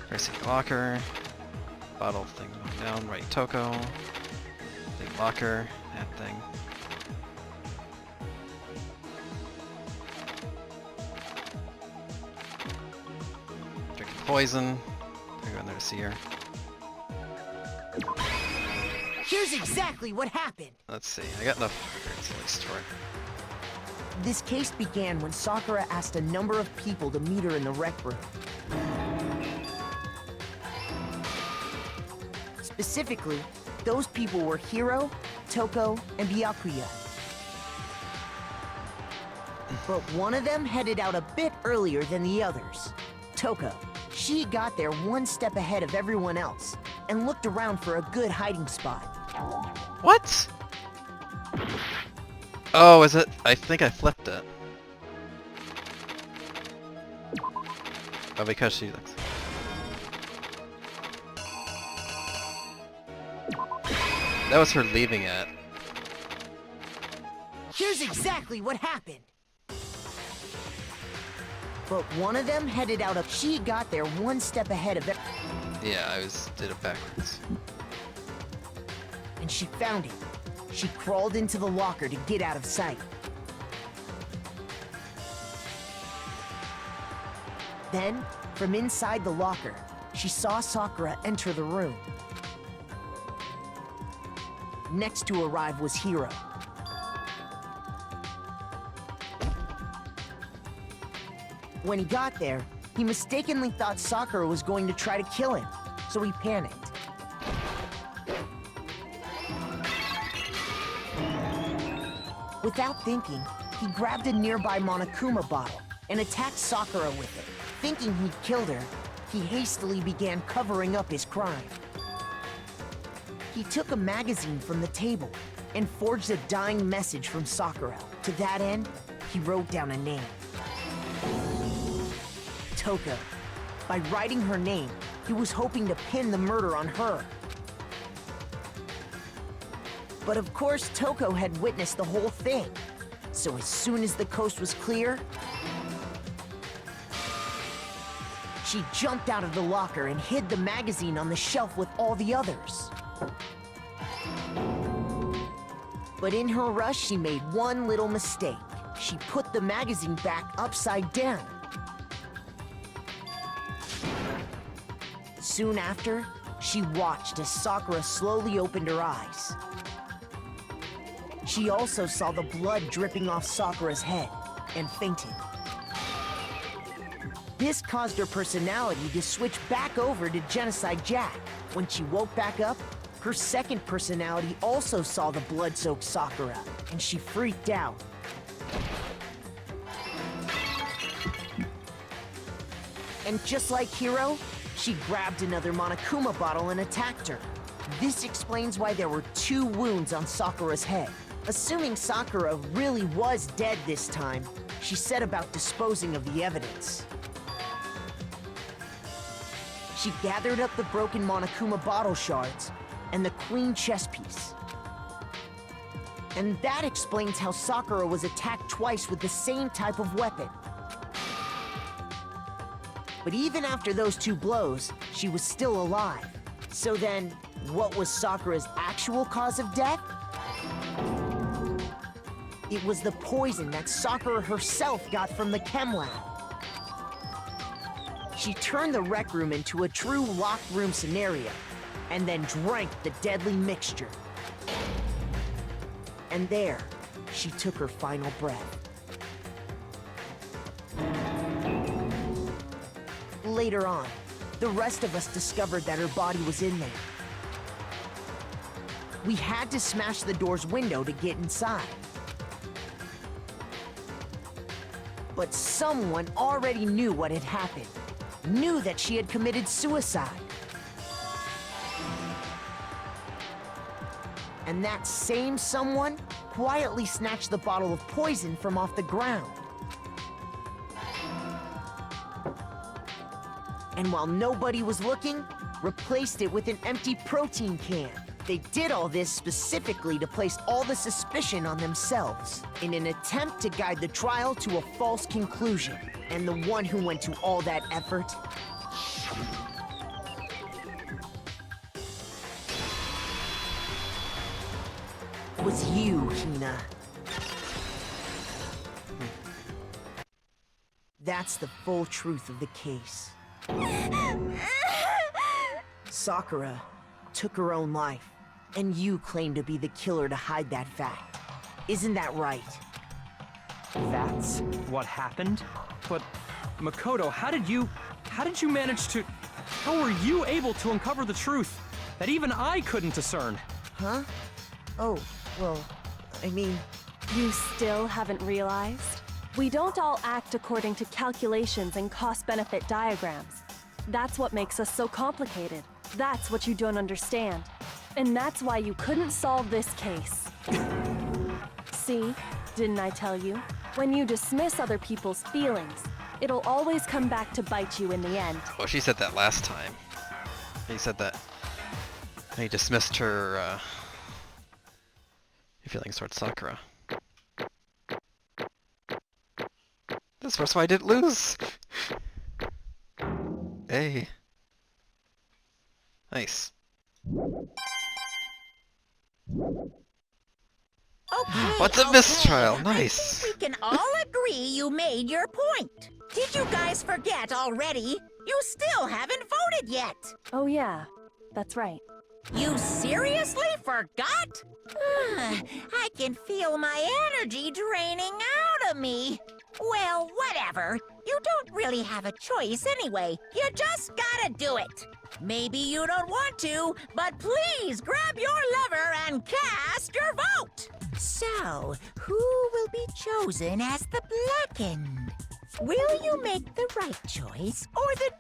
Racing locker. Bottle thing going down. Right Toko. Thing locker. That thing. Drinking poison. Go in there to see her. Here's exactly what happened. Let's see. I got enough records at least for it. This case began when Sakura asked a number of people to meet her in the rec room. Specifically, those people were Hiro, Toko, and Byakuya. But one of them headed out a bit earlier than the others. Toko. She got there one step ahead of everyone else and looked around for a good hiding spot. What? Oh, is it? I think I flipped it. Oh, because she looks... That was her leaving it. Here's exactly what happened. But one of them headed out she got there one step ahead of it. Yeah, I did it backwards. And she found it. She crawled into the locker to get out of sight. Then, from inside the locker, she saw Sakura enter the room. Next to arrive was Hiro. When he got there, he mistakenly thought Sakura was going to try to kill him, so he panicked. Without thinking, he grabbed a nearby Monokuma bottle and attacked Sakura with it. Thinking he'd killed her, he hastily began covering up his crime. He took a magazine from the table and forged a dying message from Sakura. To that end, he wrote down a name. Toko. By writing her name, he was hoping to pin the murder on her. But of course, Toko had witnessed the whole thing. So as soon as the coast was clear, she jumped out of the locker and hid the magazine on the shelf with all the others. But in her rush, she made one little mistake. She put the magazine back upside down. Soon after, she watched as Sakura slowly opened her eyes. She also saw the blood dripping off Sakura's head and fainted. This caused her personality to switch back over to Genocide Jack. When she woke back up, her second personality also saw the blood-soaked Sakura, and she freaked out. And just like Hiro, she grabbed another Monokuma bottle and attacked her. This explains why there were 2 wounds on Sakura's head. Assuming Sakura really was dead this time, she set about disposing of the evidence. She gathered up the broken Monokuma bottle shards and the queen chess piece. And that explains how Sakura was attacked twice with the same type of weapon. But even after those 2 blows, she was still alive. So then, what was Sakura's actual cause of death? It was the poison that Sakura herself got from the chem lab. She turned the rec room into a true locked room scenario, and then drank the deadly mixture. And there, she took her final breath. Later on, the rest of us discovered that her body was in there. We had to smash the door's window to get inside. But someone already knew what had happened. Knew that she had committed suicide. And that same someone quietly snatched the bottle of poison from off the ground. And while nobody was looking, replaced it with an empty protein can. They did all this specifically to place all the suspicion on themselves, in an attempt to guide the trial to a false conclusion. And the one who went to all that effort was you, Hina. That's the full truth of the case. Sakura took her own life, and you claim to be the killer to hide that fact. Isn't that right? That's what happened? But, Makoto, how did you manage to... How were you able to uncover the truth that even I couldn't discern? Huh? Oh, well, I mean... You still haven't realized? We don't all act according to calculations and cost-benefit diagrams. That's what makes us so complicated. That's what you don't understand. And that's why you couldn't solve this case. See? Didn't I tell you? When you dismiss other people's feelings, it'll always come back to bite you in the end. Well, she said that last time. He said that he dismissed her feelings towards Sakura. That's why I didn't lose! Hey. Nice. Okay, What's a okay. mistrial? I Nice. think we can all agree you made your point. Did you guys forget already? You still haven't voted yet. Oh yeah, that's right. You seriously forgot? I can feel my energy draining out of me. Well, whatever. You don't really have a choice anyway. You just gotta do it. Maybe you don't want to, but please grab your lever and cast your vote. So, who will be chosen as the blackened? Will you make the right choice or the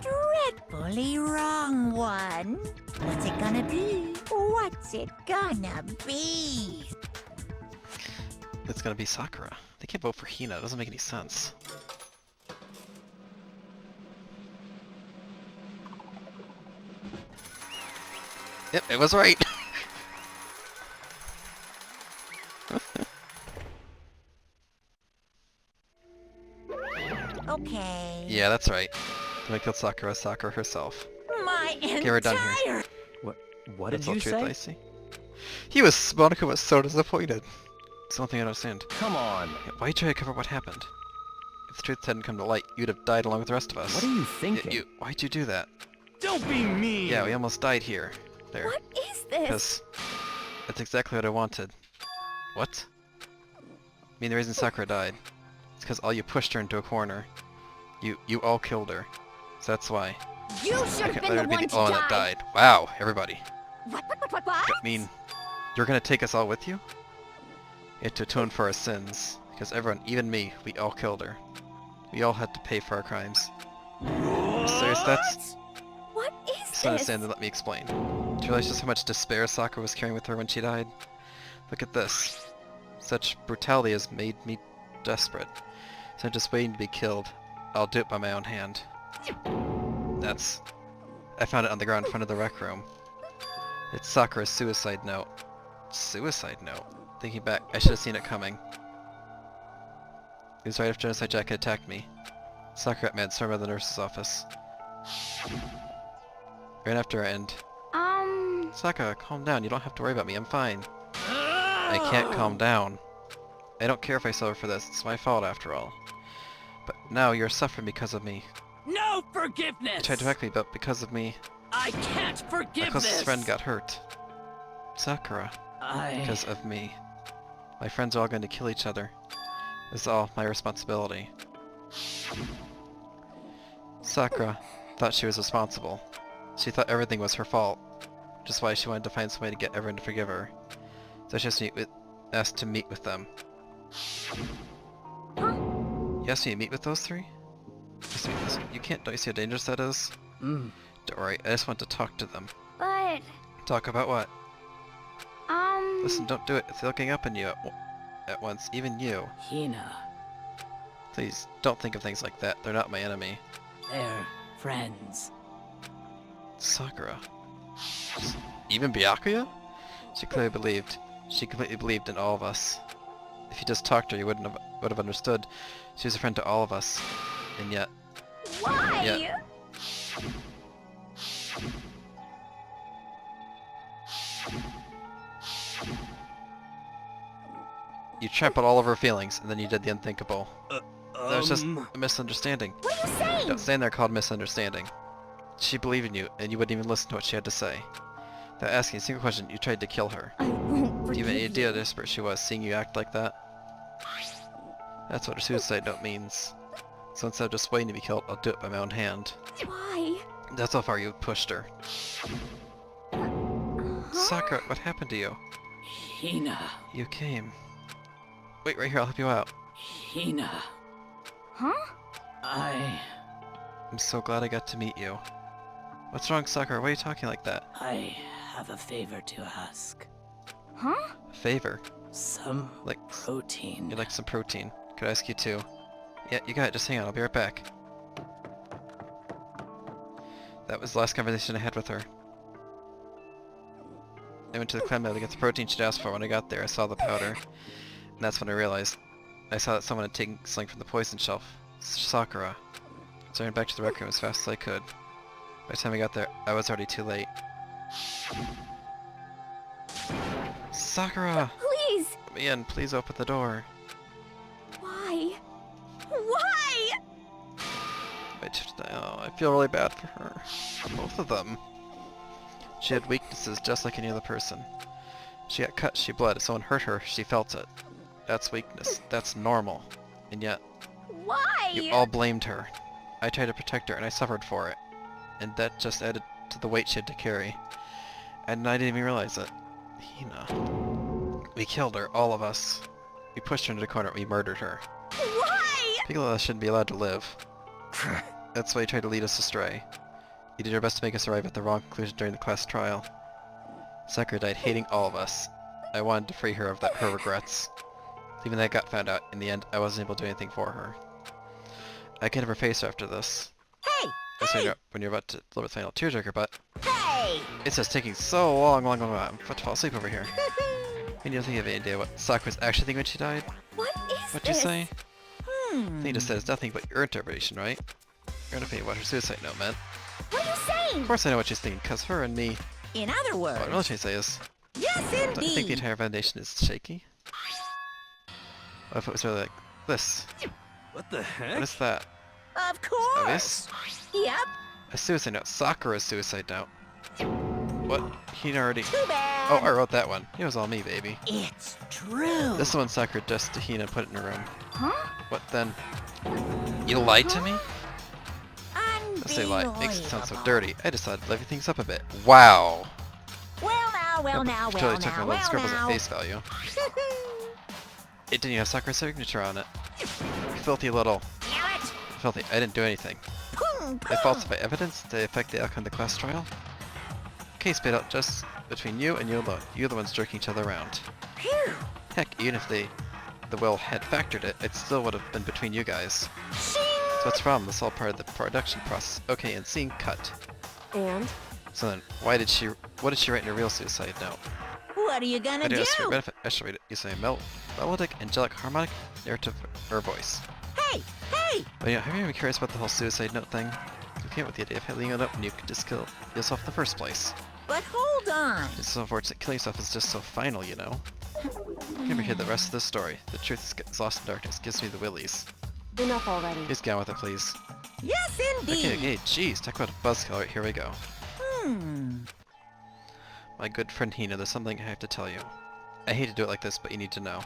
dreadfully wrong one? What's it gonna be? What's it gonna be? It's gonna be Sakura. They can't vote for Hina. It doesn't make any sense. Yep, it was right. Okay. Yeah, that's right. To make that Sakura herself. My Okay, we're done here. entire... What That's did all you truth say? I see. Monica was so disappointed. It's the one thing I don't understand. Come on. Yeah, why try to cover what happened? If the truth hadn't come to light, you'd have died along with the rest of us. What are you thinking? Why'd you do that? Don't be mean! Yeah, we almost died here. There. What is this? Because that's exactly what I wanted. What? I mean, the reason Sakura died is because all you pushed her into a corner. You all killed her. So that's why. You should have Let been her the be one the to only one die. that died. Wow, everybody. What? I mean, you're gonna take us all with you? You have to atone for our sins. Because everyone, even me, we all killed her. We all had to pay for our crimes. Serious, that's... What is Just this? understand and let me explain. Do you realize just how much despair Sakura was carrying with her when she died? Look at this. Such brutality has made me desperate. So I'm just waiting to be killed. I'll do it by my own hand. That's... I found it on the ground in front of the rec room. It's Sakura's suicide note. Suicide note? Thinking back, I should have seen it coming. It was right after Genocide Jack had attacked me. Sakura got mad, stormed by the nurse's office. Right after and... Sakura, calm down. You don't have to worry about me. I'm fine. I can't calm down. I don't care if I suffer for this. It's my fault after all. But now you're suffering because of me. No You forgiveness! tried to wreck me, but because of me, I can't my forgive closest this! friend got hurt. Sakura. Because of me. My friends are all going to kill each other. It's all my responsibility. Sakura thought she was responsible. She thought everything was her fault. Which is why she wanted to find some way to get everyone to forgive her. So she asked to meet with them. You asked me to meet with those three? You can't, don't you see how dangerous that is? Don't worry, I just want to talk to them. But, Talk about what? Listen, don't do it. If they're looking up on you at once, even you. Hina, Please, don't think of things like that. They're not my enemy. they're friends. Sakura. Even Byakuya? She clearly believed. She completely believed in all of us. If you just talked to her, you would have understood. She was a friend to all of us. And yet... why? Yet... You trampled all of her feelings, and then you did the unthinkable. That was just a misunderstanding. What are you saying? Don't stand there called misunderstanding. She believed in you, and you wouldn't even listen to what she had to say. Without asking a single question, you tried to kill her. I won't Do you forgive have any idea how desperate she was, seeing you act like that? That's what a suicide note means. So instead of just waiting to be killed, I'll do it by my own hand. Why? That's how far you pushed her. Sakura, what happened to you? Hina, You came. Wait, right here, I'll help you out. Hina, Huh? I'm so glad I got to meet you. What's wrong, Sakura? Why are you talking like that? I have a favor to ask. Huh? A favor? Some Like, protein. you'd like some protein. Could I ask you too? Yeah, you got it. Just hang on. I'll be right back. That was the last conversation I had with her. I went to the clan lab to get the protein she'd asked for. When I got there, I saw the powder. And that's when I realized. I saw that someone had taken something from the poison shelf. Sakura. So I ran back to the rec room as fast as I could. By the time I got there, I was already too late. Sakura! Please! Let me in. Please open the door. Why? Why? I feel really bad for her. For both of them. She had weaknesses just like any other person. She got cut, she bled. If someone hurt her, she felt it. That's weakness. That's normal. And yet, Why? you all blamed her. I tried to protect her and I suffered for it. And that just added to the weight she had to carry. And I didn't even realize it. Hina. We killed her, all of us. We pushed her into the corner, we murdered her. Why? People like us shouldn't be allowed to live. That's why you tried to lead us astray. You did your best to make us arrive at the wrong conclusion during the class trial. Sakura died hating all of us. I wanted to free her of her regrets. Even though I got found out, in the end, I wasn't able to do anything for her. I can never face her after this. Hey! Hey! When you're about to deliver the final tearjerker, but Hey! it's just taking so long. I'm about to fall asleep over here. And you don't think you have any idea what Sakura's actually thinking when she died? What is What'd this? you say? I think you just said it's nothing but your interpretation, right? You're gonna pay what her suicide note meant. What are you saying? Of course I know what she's thinking, cause her and me... In other words, What I'm really trying to say is... yes Don't you think the indeed. entire foundation is shaky? What if it was really like this? What the heck? What is that? Of course. Obvious? Yep. A suicide note. Sakura's suicide note. What? He already... Too bad. Oh, I wrote that one. It was all me, baby. It's true. This is the one Sakura just to Hina and put it in her room. Huh? What then? You lied to me? I say lie. Makes it sound so Unbelievable. dirty. I decided to liven things up a bit. Wow! Well now, Totally took my little scribbles now. at face value. It didn't even have Sakura's signature on it. You filthy little... Damn it. Filthy. I didn't do anything. Pum, They falsify evidence to affect the outcome of the class trial. Case played out just between you and you alone. You're the ones jerking each other around. Phew. Heck, even if the will had factored it, it still would have been between you guys. Shing. So what's the problem? That's all part of the production process. Okay, and scene cut. And? So then, what did she write in her real suicide note? What are you gonna I do do? this for your benefit. I shall read it. You say melodic, angelic, harmonic, narrative, or voice. Hey! Hey! But yeah, have you ever been curious about the whole suicide note thing? You came up with the idea of hitting it up and you could just kill yourself in the first place. But hold on. It's so unfortunate. Killing yourself is just so final, you know? You never hear the rest of the story. The truth is lost in darkness. Gives me the willies. Enough already. Please get on with it, please. Yes, indeed. Okay, jeez. Talk about a buzzkill. Alright, here we go. My good friend Hina, there's something I have to tell you. I hate to do it like this, but you need to know.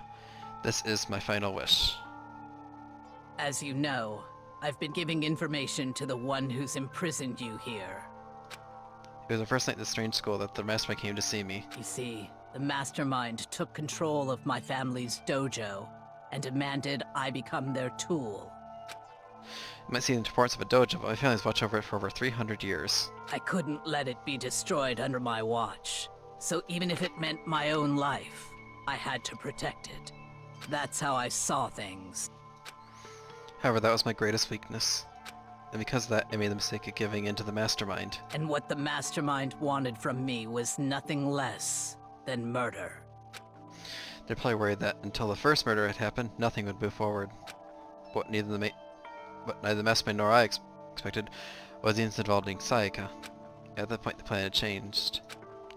This is my final wish. As you know, I've been giving information to the one who's imprisoned you here. It was the first night at the strange school that the mastermind came to see me. You see, the mastermind took control of my family's dojo and demanded I become their tool. You might see the importance of a dojo, but my family's watched over it for over 300 years. I couldn't let it be destroyed under my watch, so even if it meant my own life, I had to protect it. That's how I saw things. However, that was my greatest weakness. And because of that, I made the mistake of giving in to the mastermind. And what the mastermind wanted from me was nothing less than murder. They're probably worried that until the first murder had happened, nothing would move forward. What neither the mastermind nor I expected was the incident involving Sayaka. At that point, the plan had changed.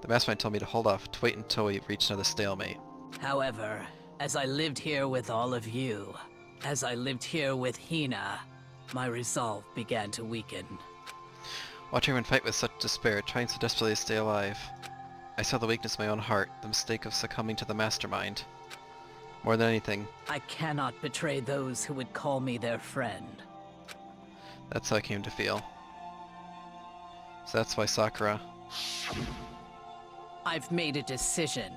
The mastermind told me to hold off, to wait until we reached another stalemate. However, as I lived here with all of you, as I lived here with Hina, my resolve began to weaken. Watching everyone fight with such despair, trying so desperately to stay alive, I saw the weakness of my own heart, the mistake of succumbing to the mastermind. More than anything, I cannot betray those who would call me their friend. that's how I came to feel. So that's why Sakura... I've made a decision.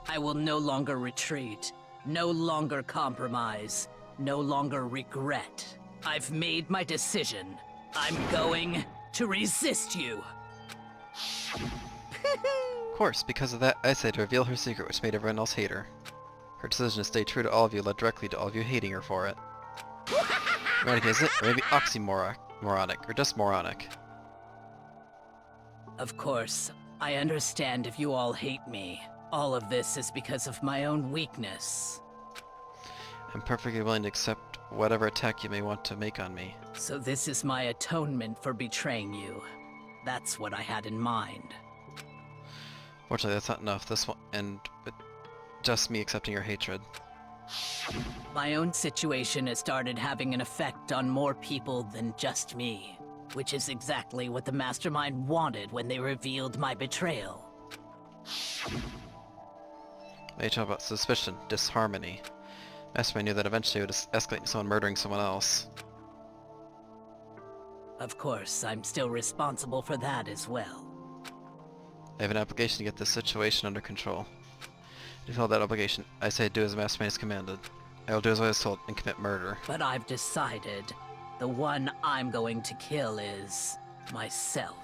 I will no longer retreat, no longer compromise, no longer regret. I've made my decision. I'm going to resist you. Of course, because of that, I decided to reveal her secret, which made everyone else hate her. Her decision to stay true to all of you led directly to all of you hating her for it. Ironic, is it? Or maybe oxymoronic, or just moronic. Of course, I understand if you all hate me. All of this is because of my own weakness. I'm perfectly willing to accept whatever attack you may want to make on me. So this is my atonement for betraying you. That's what I had in mind. Fortunately, that's not enough. This one, but just me accepting your hatred. My own situation has started having an effect on more people than just me, which is exactly what the Mastermind wanted when they revealed my betrayal. Now you talk about suspicion, disharmony. Mastermind knew that eventually it would escalate into someone murdering someone else. Of course, I'm still responsible for that as well. I have an obligation to get this situation under control. To fulfill that obligation, I say do as the Mastermind has commanded. I will do as I was told and commit murder. But I've decided the one I'm going to kill is myself.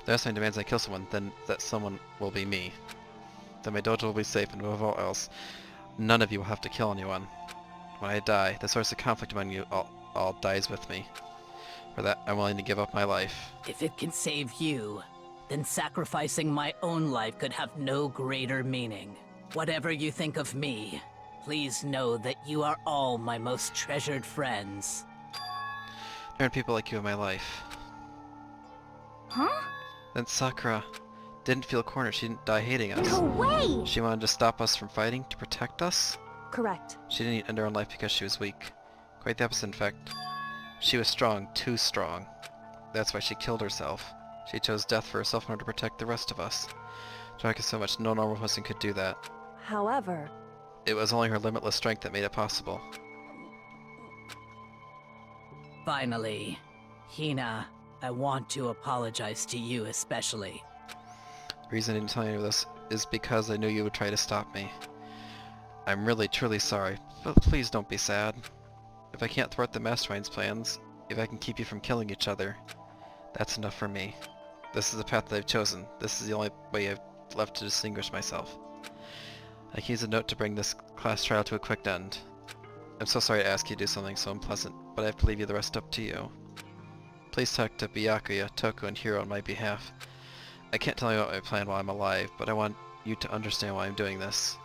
The last time demands I kill someone, then that someone will be me. Then my dojo will be safe, and above all else, none of you will have to kill anyone. When I die, the source of conflict among you all dies with me. For that, I'm willing to give up my life. If it can save you, then sacrificing my own life could have no greater meaning. Whatever you think of me, please know that you are all my most treasured friends. There are people like you in my life. Huh? Then Sakura didn't feel cornered. She didn't die hating us. No way! She wanted to stop us from fighting, to protect us. Correct. She didn't end her own life because she was weak. Quite the opposite, in fact. She was strong, too strong. That's why she killed herself. She chose death for herself in order to protect the rest of us. She liked us so much no normal person could do that. However, It was only her limitless strength that made it possible. Finally, Hina, I want to apologize to you especially. The reason I didn't tell you this is because I knew you would try to stop me. I'm really truly sorry, but please don't be sad. If I can't thwart the Mastermind's plans, if I can keep you from killing each other, that's enough for me. This is the path that I've chosen. This is the only way I've left to distinguish myself. I can use a note to bring this class trial to a quick end. I'm so sorry to ask you to do something so unpleasant, but I have to leave you the rest up to you. Please talk to Byakuya, Toko, and Hiro on my behalf. I can't tell you what I plan while I'm alive, but I want you to understand why I'm doing this.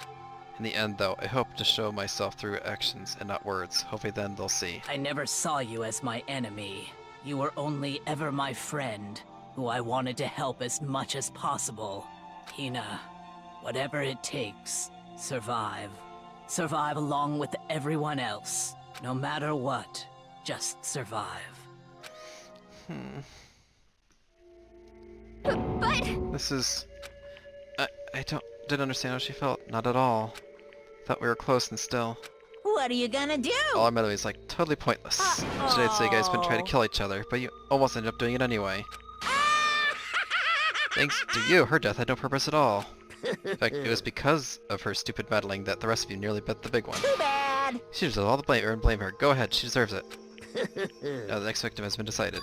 In the end, though, I hope to show myself through actions and not words. Hopefully then they'll see. I never saw you as my enemy. You were only ever my friend, who I wanted to help as much as possible. Hina, whatever it takes, survive. Survive along with everyone else. No matter what, just survive. But This is... I didn't understand how she felt. Not at all. Thought we were close and still. What are you gonna do? All our meddling is like totally pointless. Today I'd say you guys wouldn't try to kill each other, but you almost ended up doing it anyway. Thanks to you, her death had no purpose at all. In fact, it was because of her stupid meddling that the rest of you nearly bet the big one. Too bad. She deserves all the blame, and blame her. Go ahead, she deserves it. Now the next victim has been decided.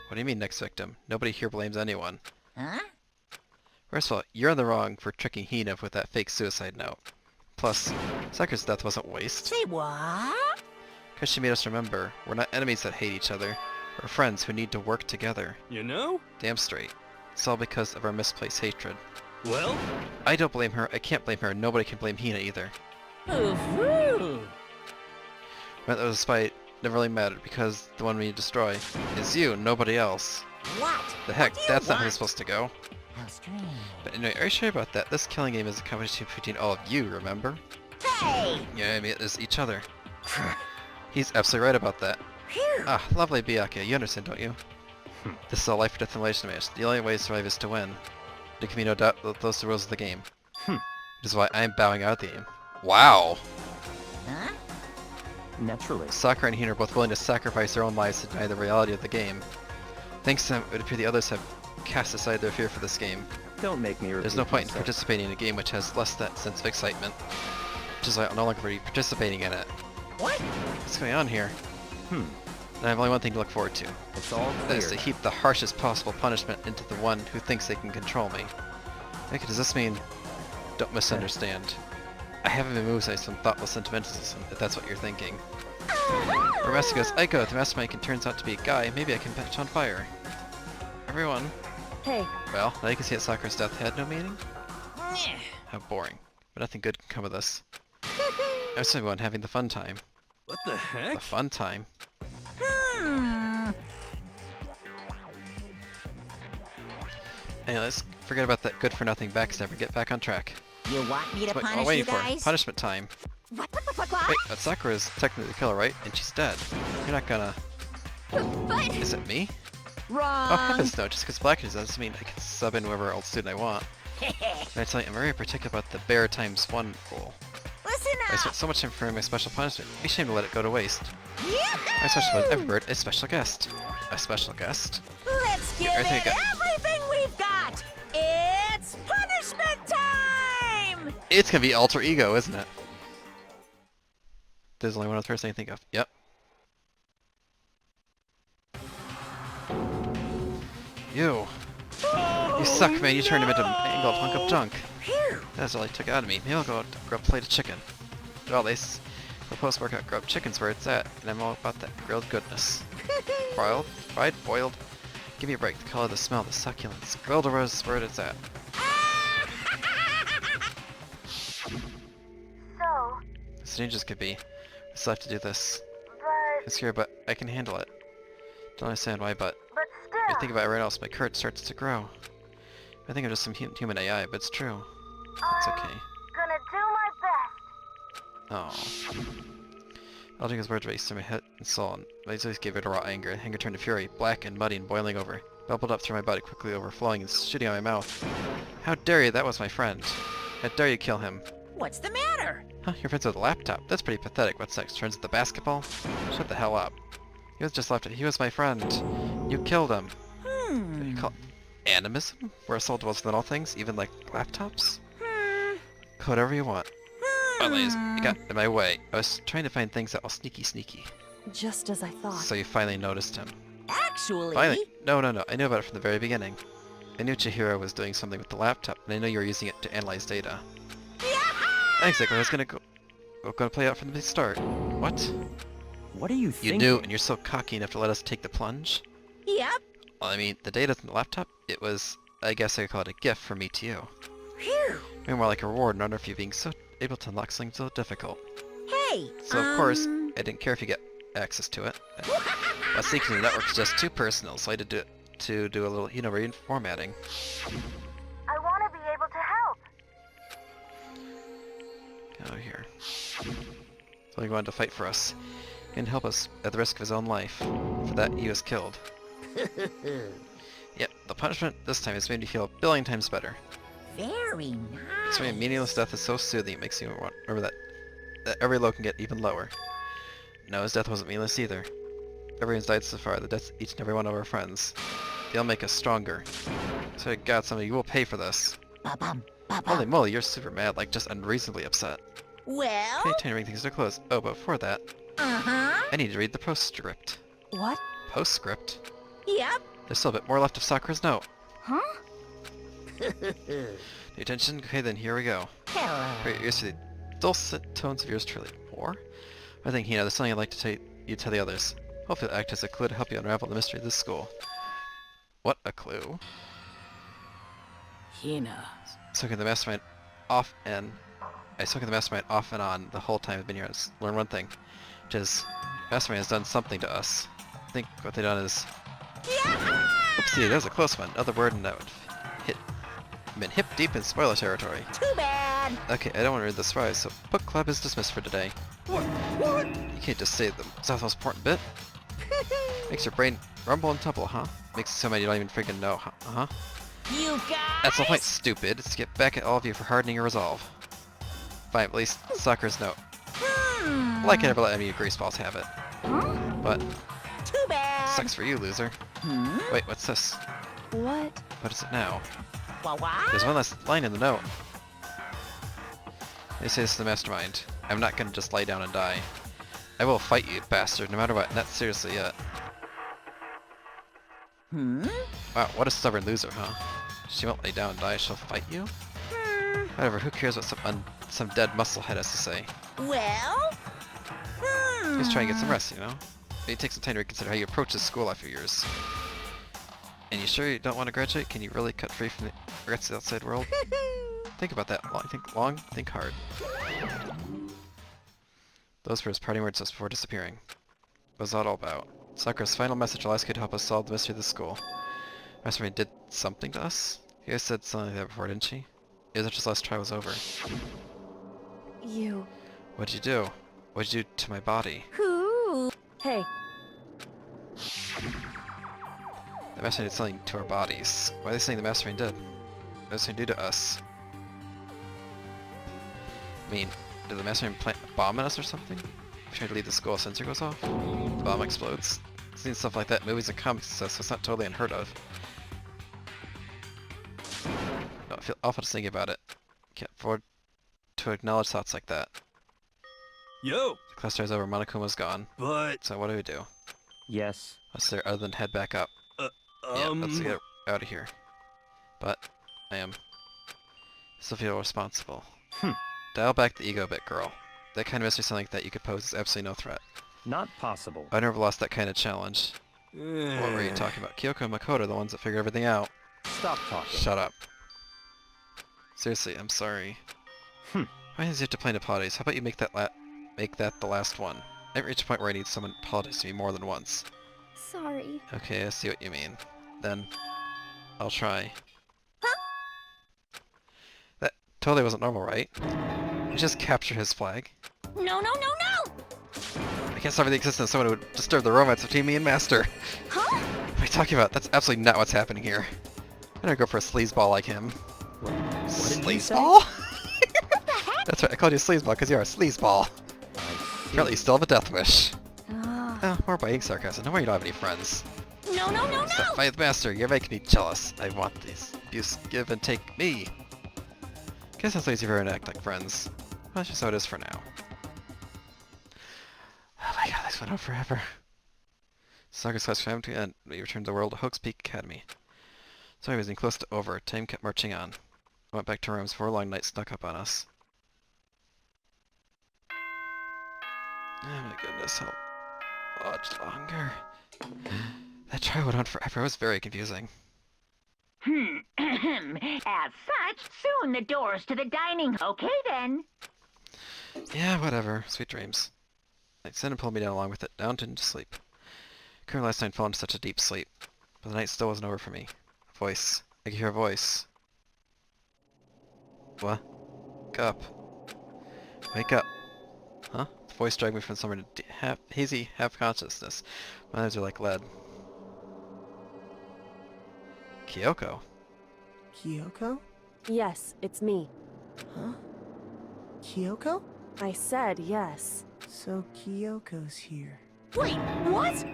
What do you mean, next victim? Nobody here blames anyone. Huh? First of all, you're in the wrong for tricking Hina with that fake suicide note. Plus, Sakura's death wasn't waste. Say what? Because she made us remember, we're not enemies that hate each other. We're friends who need to work together. You know? Damn straight. It's all because of our misplaced hatred. Well, I don't blame her, I can't blame her, nobody can blame Hina either. Ooh. But that was a spite never really mattered because the one we need to destroy is you, nobody else. What? The heck, What do you that's not how want? it's supposed to go. How strange. But anyway, are you sure about that? This killing game is a competition between all of you, remember? Hey! Yeah, I mean, it's each other. He's absolutely right about that. Phew. Ah, lovely Byakuya, you understand, don't you? This is a life or death elimination match. The only way to survive is to win. There can be no doubt that those are the rules of the game. Which is why I'm bowing out of the game. Wow! Huh? Naturally. Sakura and Hina are both willing to sacrifice their own lives to deny the reality of the game. Thanks to them, it would appear the others have cast aside their fear for this game. Don't make me repeat There's no point in myself. participating in a game which has less that sense of excitement. Which is why I'm no longer be participating in it. What? What's going on here? And I have only one thing to look forward to. It's all That clear. is to heap the harshest possible punishment into the one who thinks they can control me. Okay, does this mean... Don't misunderstand. I haven't been moved by some thoughtless sentimentalism, if that's what you're thinking. Where Master goes, I go. If the mastermind turns out to be a guy, maybe I can catch on fire. Everyone. hey, Well, now you can see that Sakura's death had no meaning? How boring. But nothing good can come of this. I'm just everyone having the fun time. what the The heck? fun time. Anyway, let's forget about that good-for-nothing backstabber. Get back on track. You want me to What am I punish you waiting for? guys? Punishment time. what? Wait, but Sakura's technically the killer, right? And she's dead. You're not gonna... But Is it me? Wrong. Oh heavens no, just because Black is doesn't mean I can sub in whoever else student I want. And I tell you, I'm very particular about the bear times 1 rule. listen I up. spent so much time for my special punishment. It'd be a shame to let it go to waste. My special one, Yahoo! every bird, is special guest. A special guest? Let's give everything it I got. everything we've got. It's punishment time. It's gonna be alter ego, isn't it? There's only one other person I think of. Yep. You. You suck, man. You turned him into an angled hunk of junk. That's all he took out of me. Maybe I'll go grab a plate of chicken. Well, the post-workout grilled chicken's where it's at, and I'm all about that grilled goodness. Broiled, fried, boiled. Give me a break. The color, the smell, the succulence. Grilled or is where it's at. So, As dangerous could be. I still have to do this. but It's scary, but I can handle it. Don't understand why, but still. I think about everyone else, my courage starts to grow. I think I'm just some human AI, but it's true. It's okay. Gonna do my best. Oh. Aldrin's words raced through my head and soul, and my voice gave it a raw anger. Anger turned to fury, black and muddy and boiling over. Bubbled up through my body, quickly overflowing and shooting out my mouth. How dare you, that was my friend. How dare you kill him? What's the matter? Huh, your friend's with a laptop. That's pretty pathetic. What's next? Turns into basketball? Shut the hell up. He was just left. He was my friend. You killed him. You call it animism? Where assault dwells within all things, even like laptops? Call whatever you want. Finally, you got in my way. I was trying to find things that were sneaky. Just as I thought. So you finally noticed him. Actually... Finally? No. I knew about it from the very beginning. I knew Chihiro was doing something with the laptop, and I knew you were using it to analyze data. Exactly, I was gonna play out from the start. What? What are you You thinking? knew, and you're so cocky enough to let us take the plunge? Yep. Well, I mean, the data from the laptop, it was, I guess I could call it a gift from me to you. Phew. Maybe more like a reward in honor of you being so able to unlock something so difficult. Hey, So of course, I didn't care if you get access to it. But seeking the network is just too personal, so I had to do a little, reformatting. I want to be able to help. Get over here. So he wanted to fight for us, and help us at the risk of his own life. For that, he was killed. Yep, the punishment this time has made me feel a billion times better. very This nice. meaningless death is so soothing, it makes me remember that every low can get even lower. No, his death wasn't meaningless either. Everyone's died so far, the deaths of each and every one of our friends. They'll make us stronger. So God, some of you will pay for this. Ba-bum, ba-bum. Holy moly, you're super mad, like just unreasonably upset. Well... Okay, time to bring things to a close. Oh, but before that, Uh-huh. I need to read the postscript. What? Postscript? Yep. There's still a bit more left of Sakura's note. Huh? Pay attention? Okay, then here we go. Hello. Pray your ears to the dulcet tones of yours truly. Or? I think, there's something I'd like to tell you tell the others. Hopefully it'll act as a clue to help you unravel the mystery of this school. What a clue. Hina. Soaking the mastermind off and... I soaking the mastermind off and on the whole time I've been here. Let's learn one thing. Which is, mastermind has done something to us. I think what they've done is... Oopsie, that was a close one. Another word and that would been hip deep in spoiler territory. Too bad. Okay, I don't want to read the surprise, so book club is dismissed for today. What? You can't just say that's the most important bit. Makes your brain rumble and tumble, huh? Makes it so mad you don't even freaking know, huh? You guys... That's the point, stupid. It's to get back at all of you for hardening your resolve. Fine, at least Sakura's note. Like I never let any of your greaseballs have it. But, Too bad. sucks for you, loser. Wait, what's this? What? What is it now? What? There's one last line in the note. They say this is the mastermind. I'm not gonna just lay down and die. I will fight you, bastard, no matter what. Not seriously yet. Wow, what a stubborn loser, huh? She won't lay down and die, she'll fight you? Whatever, who cares what some dead musclehead has to say? Well... Just try and get some rest, Maybe take some time to reconsider how you approach this school after years. And you sure you don't want to graduate? Can you really cut free from the regrets of the outside world? Think about that. Think long, think hard. Those were his parting words just before disappearing. What was that all about? Sakura's final message will ask you to help us solve the mystery of the school. Mastermind did something to us? You guys said something like that before, didn't she? It was after the last trial was over. You... What'd you do? What'd you do to my body? Who? Hey, The Mastermind did something to our bodies. Why are they saying the Mastermind did? What did the Mastermind do to us? I mean, did the Mastermind plant a bomb in us or something? We tried to leave the school, a sensor goes off. The bomb explodes. I've seen stuff like that in movies and comics and stuff, so it's not totally unheard of. No, I feel awful just thinking about it. Can't afford to acknowledge thoughts like that. Yo! The class starts over, Monokuma's gone. But, So what do we do? Yes. What's there other than head back up? Yeah, let's get out of here. But, I am... still feel responsible. Dial back the ego a bit, girl. That kind of mystery something that you could pose is absolutely no threat. Not possible. I never lost that kind of challenge. What were you talking about? Kyoko and Makoto are the ones that figured everything out. Stop talking. Shut up. Seriously, I'm sorry. Why does you have to play apologies? How about you make that the last one? I haven't reached a point where I need someone to apologize to me more than once. Sorry. Okay, I see what you mean. Then, I'll try. That totally wasn't normal, right? You just captured his flag. No, no, no, no! I can't stop the existence of someone who would disturb the romance between me and Master. Huh? What are you talking about? That's absolutely not what's happening here. I'm gonna go for a sleazeball like him. What did you say? Sleazeball? That's right, I called you sleazeball because you're a sleazeball. Apparently you still have a death wish. Oh, more biting sarcasm. No wonder you don't have any friends. No, no, no, Stop no! fighting with Master. You're making me jealous. I want these. Abuse, give and take me. Guess that's lazy for an act like friends. Well, that's just how it is for now. Oh my god, this went on forever. Saga's class came to end. We returned to the world of Hook's Peak Academy. Sorry, was getting close to over. Time kept marching on. I went back to rooms. 4 long nights snuck up on us. Oh my goodness, how much longer? That trial went on forever. It was very confusing. As such, soon the doors to the dining. Okay then. Yeah, whatever. Sweet dreams. I sent and pulled me down along with it, down into sleep. Couldn't last night fall into such a deep sleep, but the night still wasn't over for me. A voice. I could hear a voice. What? Wake up. Wake up. Huh? The voice dragged me from somewhere to hazy half-consciousness. My eyes are like lead. Kyoko? Kyoko? Yes, it's me. Huh? Kyoko? I said yes. So Kyoko's here. Wait, what?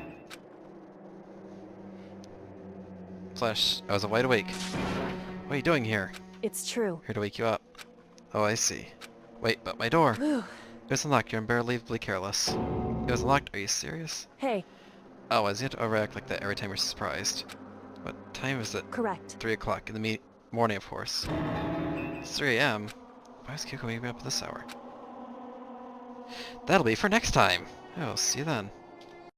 Flesh, I was wide awake. What are you doing here? It's true. Here to wake you up. Oh, I see. Wait, but my door! Whew. It was unlocked. You're unbearably careless. It was unlocked? Are you serious? Hey, Oh, I have to overact like that every time you're surprised. What time is it? correct. 3 o'clock in the morning, of course. It's 3 a.m. Why is Kyoko waking me up at this hour? That'll be for next time! Oh, see you then.